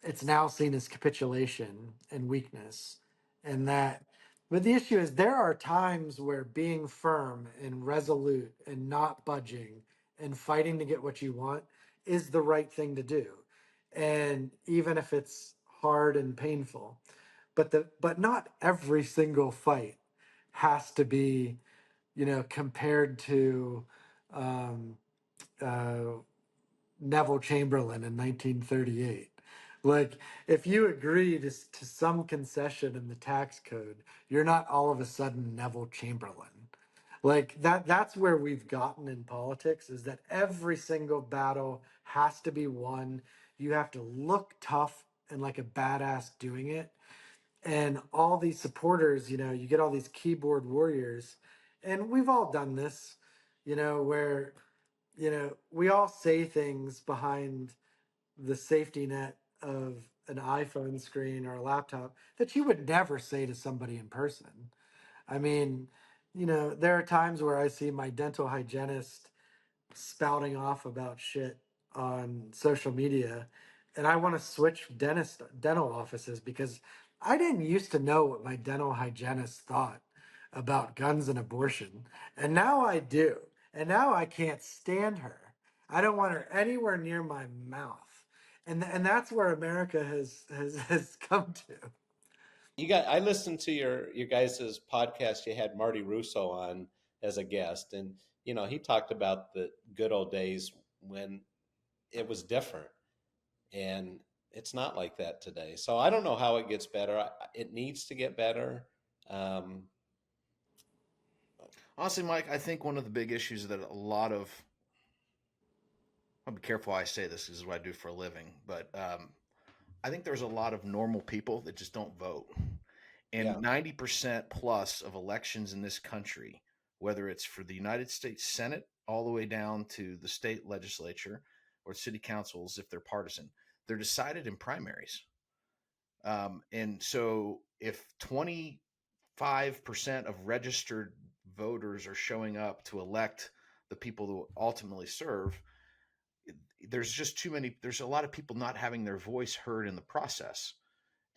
[SPEAKER 2] it's now seen as capitulation and weakness. And that, but the issue is there are times where being firm and resolute and not budging and fighting to get what you want is the right thing to do. And even if it's hard and painful, but not every single fight has to be, compared to um, uh, Neville Chamberlain in 1938. Like, if you agree to some concession in the tax code, you're not all of a sudden Neville Chamberlain. Like that's where we've gotten in politics, is that every single battle has to be won. You have to look tough and like a badass doing it. And all these supporters, you get all these keyboard warriors, and we've all done this, where we all say things behind the safety net of an iPhone screen or a laptop that you would never say to somebody in person. I mean, there are times where I see my dental hygienist spouting off about shit on social media, and I want to switch dental offices because I didn't used to know what my dental hygienist thought about guns and abortion, and now I do. And now I can't stand her. I don't want her anywhere near my mouth. And that's where America has come to.
[SPEAKER 3] I listened to your guys' podcast. You had Marty Russo on as a guest, and he talked about the good old days when it was different, and it's not like that today. So I don't know how it gets better. It needs to get better. Um,
[SPEAKER 1] Honestly, Mike, I think one of the big issues that a lot of I'll be careful how I say this. This is what I do for a living, but I think there's a lot of normal people that just don't vote. And
[SPEAKER 3] yeah,
[SPEAKER 1] 90% plus of elections in this country, whether it's for the United States Senate all the way down to the state legislature or city councils, if they're partisan, they're decided in primaries. And so if 20 5% of registered voters are showing up to elect the people who ultimately serve, there's just too many. There's a lot of people not having their voice heard in the process.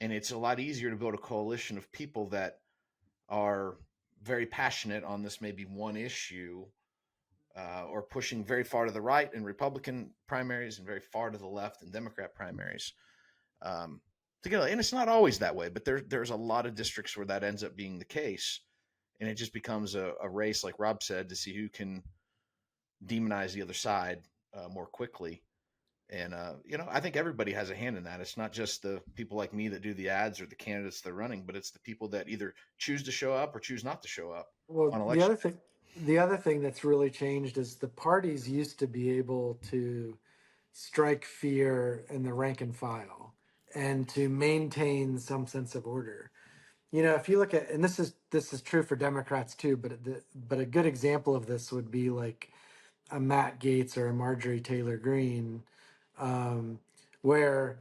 [SPEAKER 1] And it's a lot easier to build a coalition of people that are very passionate on this maybe one issue, or pushing very far to the right in Republican primaries and very far to the left in Democrat primaries. Together, and it's not always that way, but there's a lot of districts where that ends up being the case, and it just becomes a race, like Rob said, to see who can demonize the other side more quickly. And I think everybody has a hand in that. It's not just the people like me that do the ads or the candidates that are running, but it's the people that either choose to show up or choose not to show up
[SPEAKER 2] Well,
[SPEAKER 1] on
[SPEAKER 2] the
[SPEAKER 1] election.
[SPEAKER 2] other thing that's really changed is the parties used to be able to strike fear in the rank and file and to maintain some sense of order. If you look at, and this is true for Democrats too, but a good example of this would be like a Matt Gaetz or a Marjorie Taylor Greene, um, where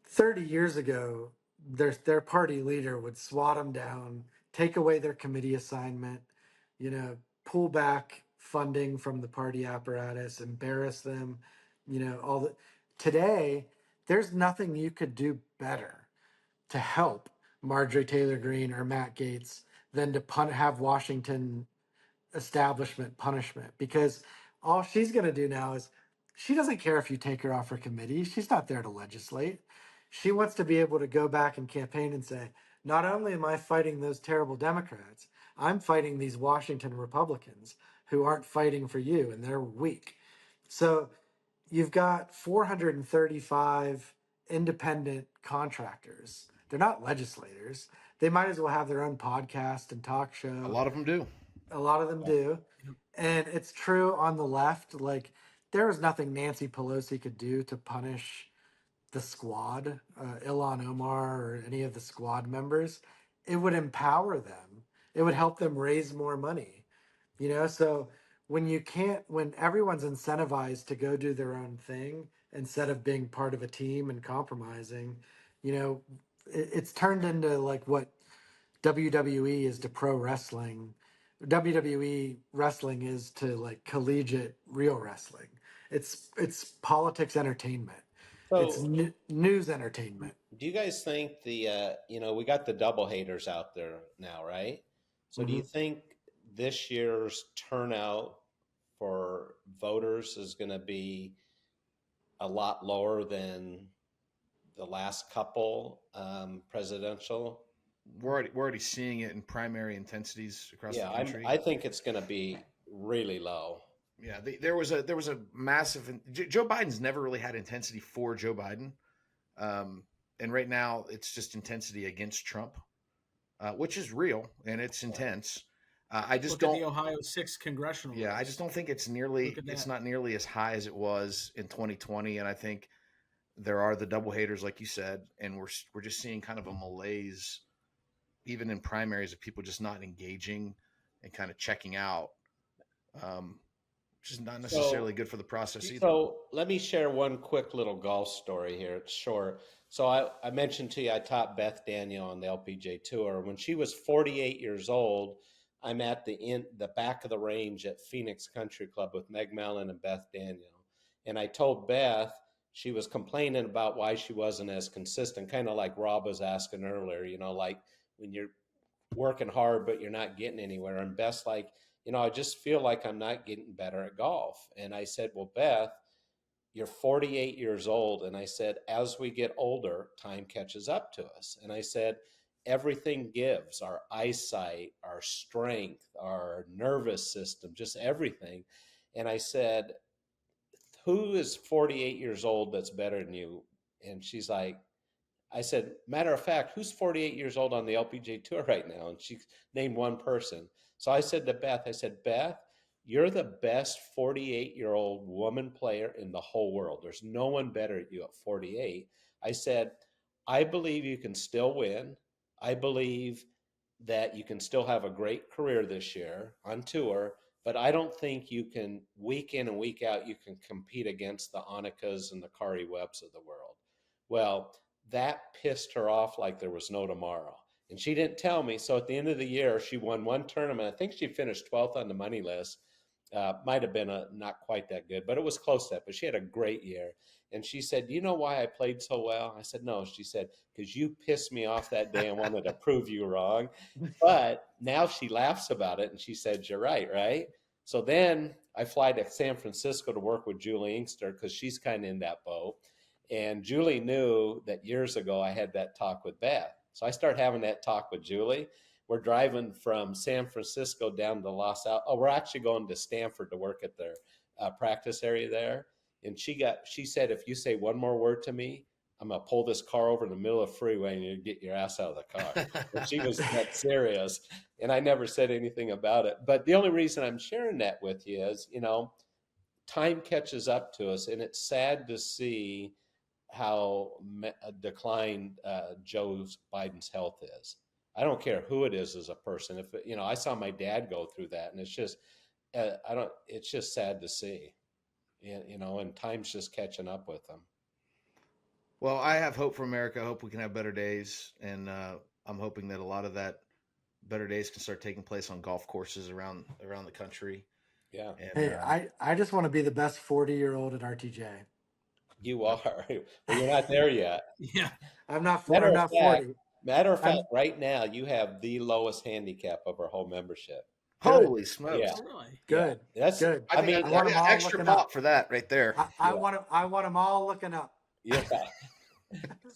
[SPEAKER 2] 30 years ago, their party leader would swat them down, take away their committee assignment, pull back funding from the party apparatus, embarrass them, all the today, there's nothing you could do better to help Marjorie Taylor Greene or Matt Gaetz than to have Washington establishment punishment, because all she's going to do now is she doesn't care if you take her off her committee. She's not there to legislate. She wants to be able to go back and campaign and say, not only am I fighting those terrible Democrats, I'm fighting these Washington Republicans who aren't fighting for you and they're weak. So you've got 435 independent contractors. They're not legislators. They might as well have their own podcast and talk
[SPEAKER 1] A
[SPEAKER 2] show.
[SPEAKER 1] lot of them do.
[SPEAKER 2] A lot of them do. And it's true on the left. Like, there was nothing Nancy Pelosi could do to punish the squad, Ilhan Omar or any of the squad members. It would empower them, it would help them raise more money. So when everyone's incentivized to go do their own thing instead of being part of a team and compromising, it's turned into like what WWE is to pro wrestling. WWE wrestling is to like collegiate real wrestling. It's politics entertainment. It's
[SPEAKER 3] So,
[SPEAKER 2] news entertainment.
[SPEAKER 3] do you guys think we got the double haters out there now, right? So, do you
[SPEAKER 2] Hmm.
[SPEAKER 3] think this year's turnout for voters is going to be a lot lower than the last couple presidential?
[SPEAKER 1] We're already seeing it in primary intensities across the
[SPEAKER 3] Yeah,
[SPEAKER 1] country.
[SPEAKER 3] I think it's going to be really low.
[SPEAKER 1] Yeah, there was a massive. Joe Biden's never really had intensity for Joe Biden, and right now it's just intensity against Trump, which is real and it's intense. I just
[SPEAKER 4] Look at
[SPEAKER 1] don't.
[SPEAKER 4] the Ohio 6th congressional
[SPEAKER 1] Yeah, I
[SPEAKER 4] race.
[SPEAKER 1] just don't think
[SPEAKER 4] Look at
[SPEAKER 1] it's
[SPEAKER 4] that.
[SPEAKER 1] not nearly as high as it was in 2020. And I think there are the double haters, like you said, and we're just seeing kind of a malaise, even in primaries, of people just not engaging and kind of checking out, which is not necessarily
[SPEAKER 3] So,
[SPEAKER 1] good for the process either.
[SPEAKER 3] so let me share one quick little golf story here. It's short. So I mentioned to you I taught Beth Daniel on the LPGA tour. When she was 48 years old, I'm at the back of the range at Phoenix Country Club with Meg Mellon and Beth Daniel. And I told Beth she was complaining about why she wasn't as consistent, kind of like Rob was asking earlier, like when you're working hard but you're not getting anywhere. And Beth's like, I just feel like I'm not getting better at golf. And I said, well, Beth, you're 48 years old. And I said, as we get older, time catches up to us. And I said, everything gives, our eyesight, our strength, our nervous system, just everything. And I said, who is 48 years old that's better than you? And she's like, I said, matter of fact, who's 48 years old on the LPGA tour right now? And she named one person. So I said to Beth, I said, Beth, you're the best 48-year-old woman player in the whole world. There's no one better at you at 48. I said, I believe you can still win. I believe that you can still have a great career this year on tour, but I don't think you can, week in and week out, you can compete against the Annikas and the Kari Webbs of the world. Well, that pissed her off like there was no tomorrow. And she didn't tell me. So at the end of the year, she won one tournament. I think she finished 12th on the money list. Might have been not quite that good, but it was close to that. But she had a great year. And she said, "Do you know why I played so well?" I said, "No." She said, "Because you pissed me off that day and wanted to prove you wrong." But now she laughs about it and she said, "You're right, right?" So then I fly to San Francisco to work with Julie Inkster because she's kind of in that boat. And Julie knew that years ago I had that talk with Beth. So I start having that talk with Julie. We're driving from San Francisco down to Los Alamos. Oh, we're actually going to Stanford to work at their practice area there. And she said, "If you say one more word to me, I'm gonna pull this car over in the middle of the freeway and you get your ass out of the car." And she was that serious. And I never said anything about it. But the only reason I'm sharing that with you is, time catches up to us, and it's sad to see how declined Joe Biden's health is. I don't care who it is as a person. If I saw my dad go through that, and it's just, it's just sad to see, and time's just catching up with them.
[SPEAKER 1] Well, I have hope for America. I hope we can have better days, and I'm hoping that a lot of that better days can start taking place on golf courses around the country.
[SPEAKER 3] Yeah.
[SPEAKER 1] And,
[SPEAKER 2] Hey, I just want to be the best 40-year-old at RTJ.
[SPEAKER 3] You are. Well, you're not there yet.
[SPEAKER 4] Yeah.
[SPEAKER 2] I'm not
[SPEAKER 3] Matter of
[SPEAKER 2] 40.
[SPEAKER 3] Matter of fact, right now you have the lowest handicap of our whole membership.
[SPEAKER 1] holy smokes!
[SPEAKER 3] Yeah.
[SPEAKER 4] Oh, really?
[SPEAKER 2] Good.
[SPEAKER 3] Yeah. That's
[SPEAKER 2] Good.
[SPEAKER 1] I mean,
[SPEAKER 2] I want them all
[SPEAKER 1] extra
[SPEAKER 2] looking
[SPEAKER 1] pop
[SPEAKER 2] up.
[SPEAKER 1] for that right there.
[SPEAKER 2] I want them all looking up.
[SPEAKER 3] Yeah.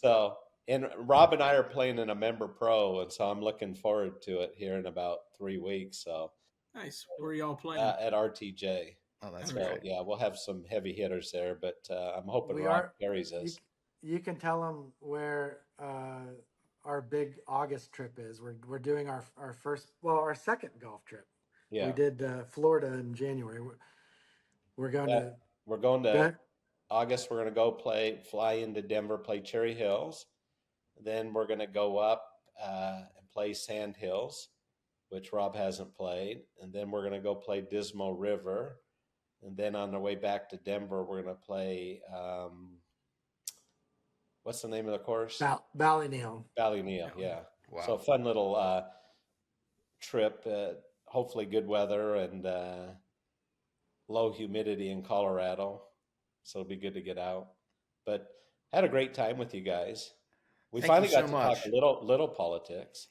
[SPEAKER 3] So, and Rob and I are playing in a member pro, and so I'm looking forward to it here in about 3 weeks. So
[SPEAKER 4] Nice. Where are y'all playing?
[SPEAKER 3] at RTJ.
[SPEAKER 1] Oh, that's
[SPEAKER 3] So
[SPEAKER 1] great.
[SPEAKER 3] yeah, we'll have some heavy hitters there, but I'm hoping
[SPEAKER 2] We
[SPEAKER 3] Rob
[SPEAKER 2] are-
[SPEAKER 3] carries us.
[SPEAKER 2] You can tell them where our big August trip is. We're doing our second golf trip.
[SPEAKER 3] Yeah,
[SPEAKER 2] We did Florida in January. We're going
[SPEAKER 3] Yeah.
[SPEAKER 2] to.
[SPEAKER 3] we're going
[SPEAKER 2] Go
[SPEAKER 3] to
[SPEAKER 2] ahead.
[SPEAKER 3] August. We're going to fly into Denver, play Cherry Hills. Then we're going to go up and play Sand Hills, which Rob hasn't played. And then we're going to go play Dismal River. And then on the way back to Denver, we're going to play, what's the name of the course?
[SPEAKER 2] Ballyneal.
[SPEAKER 3] Ballyneal, yeah.
[SPEAKER 1] Wow.
[SPEAKER 3] So fun little trip. Hopefully good weather and low humidity in Colorado. So it'll be good to get out. But had a great time with you guys. We
[SPEAKER 1] Thank
[SPEAKER 3] finally
[SPEAKER 1] you so
[SPEAKER 3] got to
[SPEAKER 1] much.
[SPEAKER 3] talk a little politics.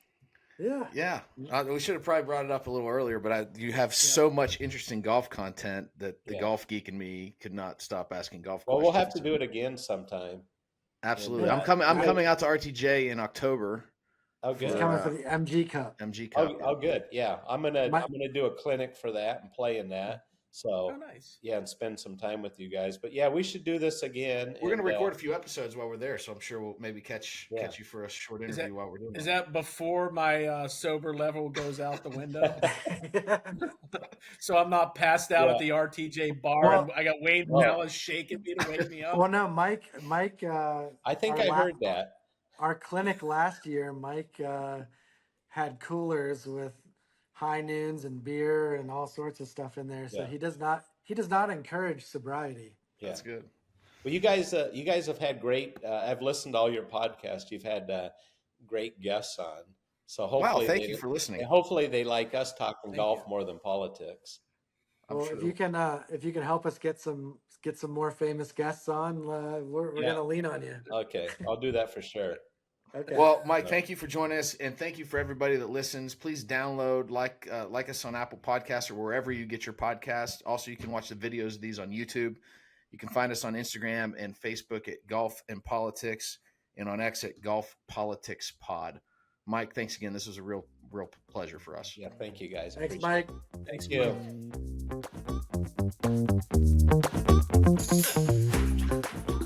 [SPEAKER 2] Yeah.
[SPEAKER 1] Yeah, we should have probably brought it up a little earlier, but you have so much interesting golf content that the
[SPEAKER 3] Yeah.
[SPEAKER 1] golf geek in me could not stop asking golf
[SPEAKER 3] Well,
[SPEAKER 1] questions.
[SPEAKER 3] we'll have to do it again sometime.
[SPEAKER 1] Absolutely.
[SPEAKER 3] Yeah.
[SPEAKER 1] I'm coming out to RTJ in October.
[SPEAKER 3] Oh,
[SPEAKER 2] He's
[SPEAKER 3] good.
[SPEAKER 2] coming for the MG Cup.
[SPEAKER 1] MG Cup.
[SPEAKER 3] Oh, good. Yeah, I'm gonna do a clinic for that and play in that. So
[SPEAKER 4] Oh, nice.
[SPEAKER 3] yeah, and spend some time with you guys. But yeah, we should do this again.
[SPEAKER 1] We're going to
[SPEAKER 3] and,
[SPEAKER 1] record a few episodes while we're there, so I'm sure we'll maybe catch you for a short
[SPEAKER 4] Is
[SPEAKER 1] interview while we're doing
[SPEAKER 4] Is
[SPEAKER 1] it.
[SPEAKER 4] that before my sober level goes out the window? So I'm not passed out at the RTJ bar
[SPEAKER 2] Well-
[SPEAKER 4] and I got Wayne Dallas shaking me to wake me up.
[SPEAKER 2] Well, no, Mike.
[SPEAKER 3] I think I heard that.
[SPEAKER 2] Our clinic last year, Mike had coolers with high noons and beer and all sorts of stuff in there. So
[SPEAKER 3] Yeah.
[SPEAKER 2] he does not encourage sobriety.
[SPEAKER 3] Yeah.
[SPEAKER 1] That's good.
[SPEAKER 3] Well, you guys have had great. I've listened to all your podcasts. You've had great guests on. So hopefully,
[SPEAKER 1] Wow, thank you for listening.
[SPEAKER 3] Hopefully, they like us talking
[SPEAKER 4] Thank
[SPEAKER 3] golf
[SPEAKER 4] you.
[SPEAKER 3] more than politics.
[SPEAKER 1] I'm
[SPEAKER 2] Well,
[SPEAKER 1] sure.
[SPEAKER 2] if you can help us get some more famous guests on, we're gonna lean on you.
[SPEAKER 3] Okay, I'll do that for sure.
[SPEAKER 2] Okay.
[SPEAKER 1] Well, Mike, thank you for joining us, and thank you for everybody that listens. Please download, like us on Apple Podcasts or wherever you get your podcast. Also, you can watch the videos of these on YouTube. You can find us on Instagram and Facebook at Golf and Politics, and on X at Golf Politics Pod. Mike, thanks again. This was a real pleasure for us.
[SPEAKER 3] Yeah, thank you guys.
[SPEAKER 2] Thanks,
[SPEAKER 3] Appreciate
[SPEAKER 2] Mike.
[SPEAKER 4] Thanks,
[SPEAKER 3] it. Thank you.
[SPEAKER 4] Mike.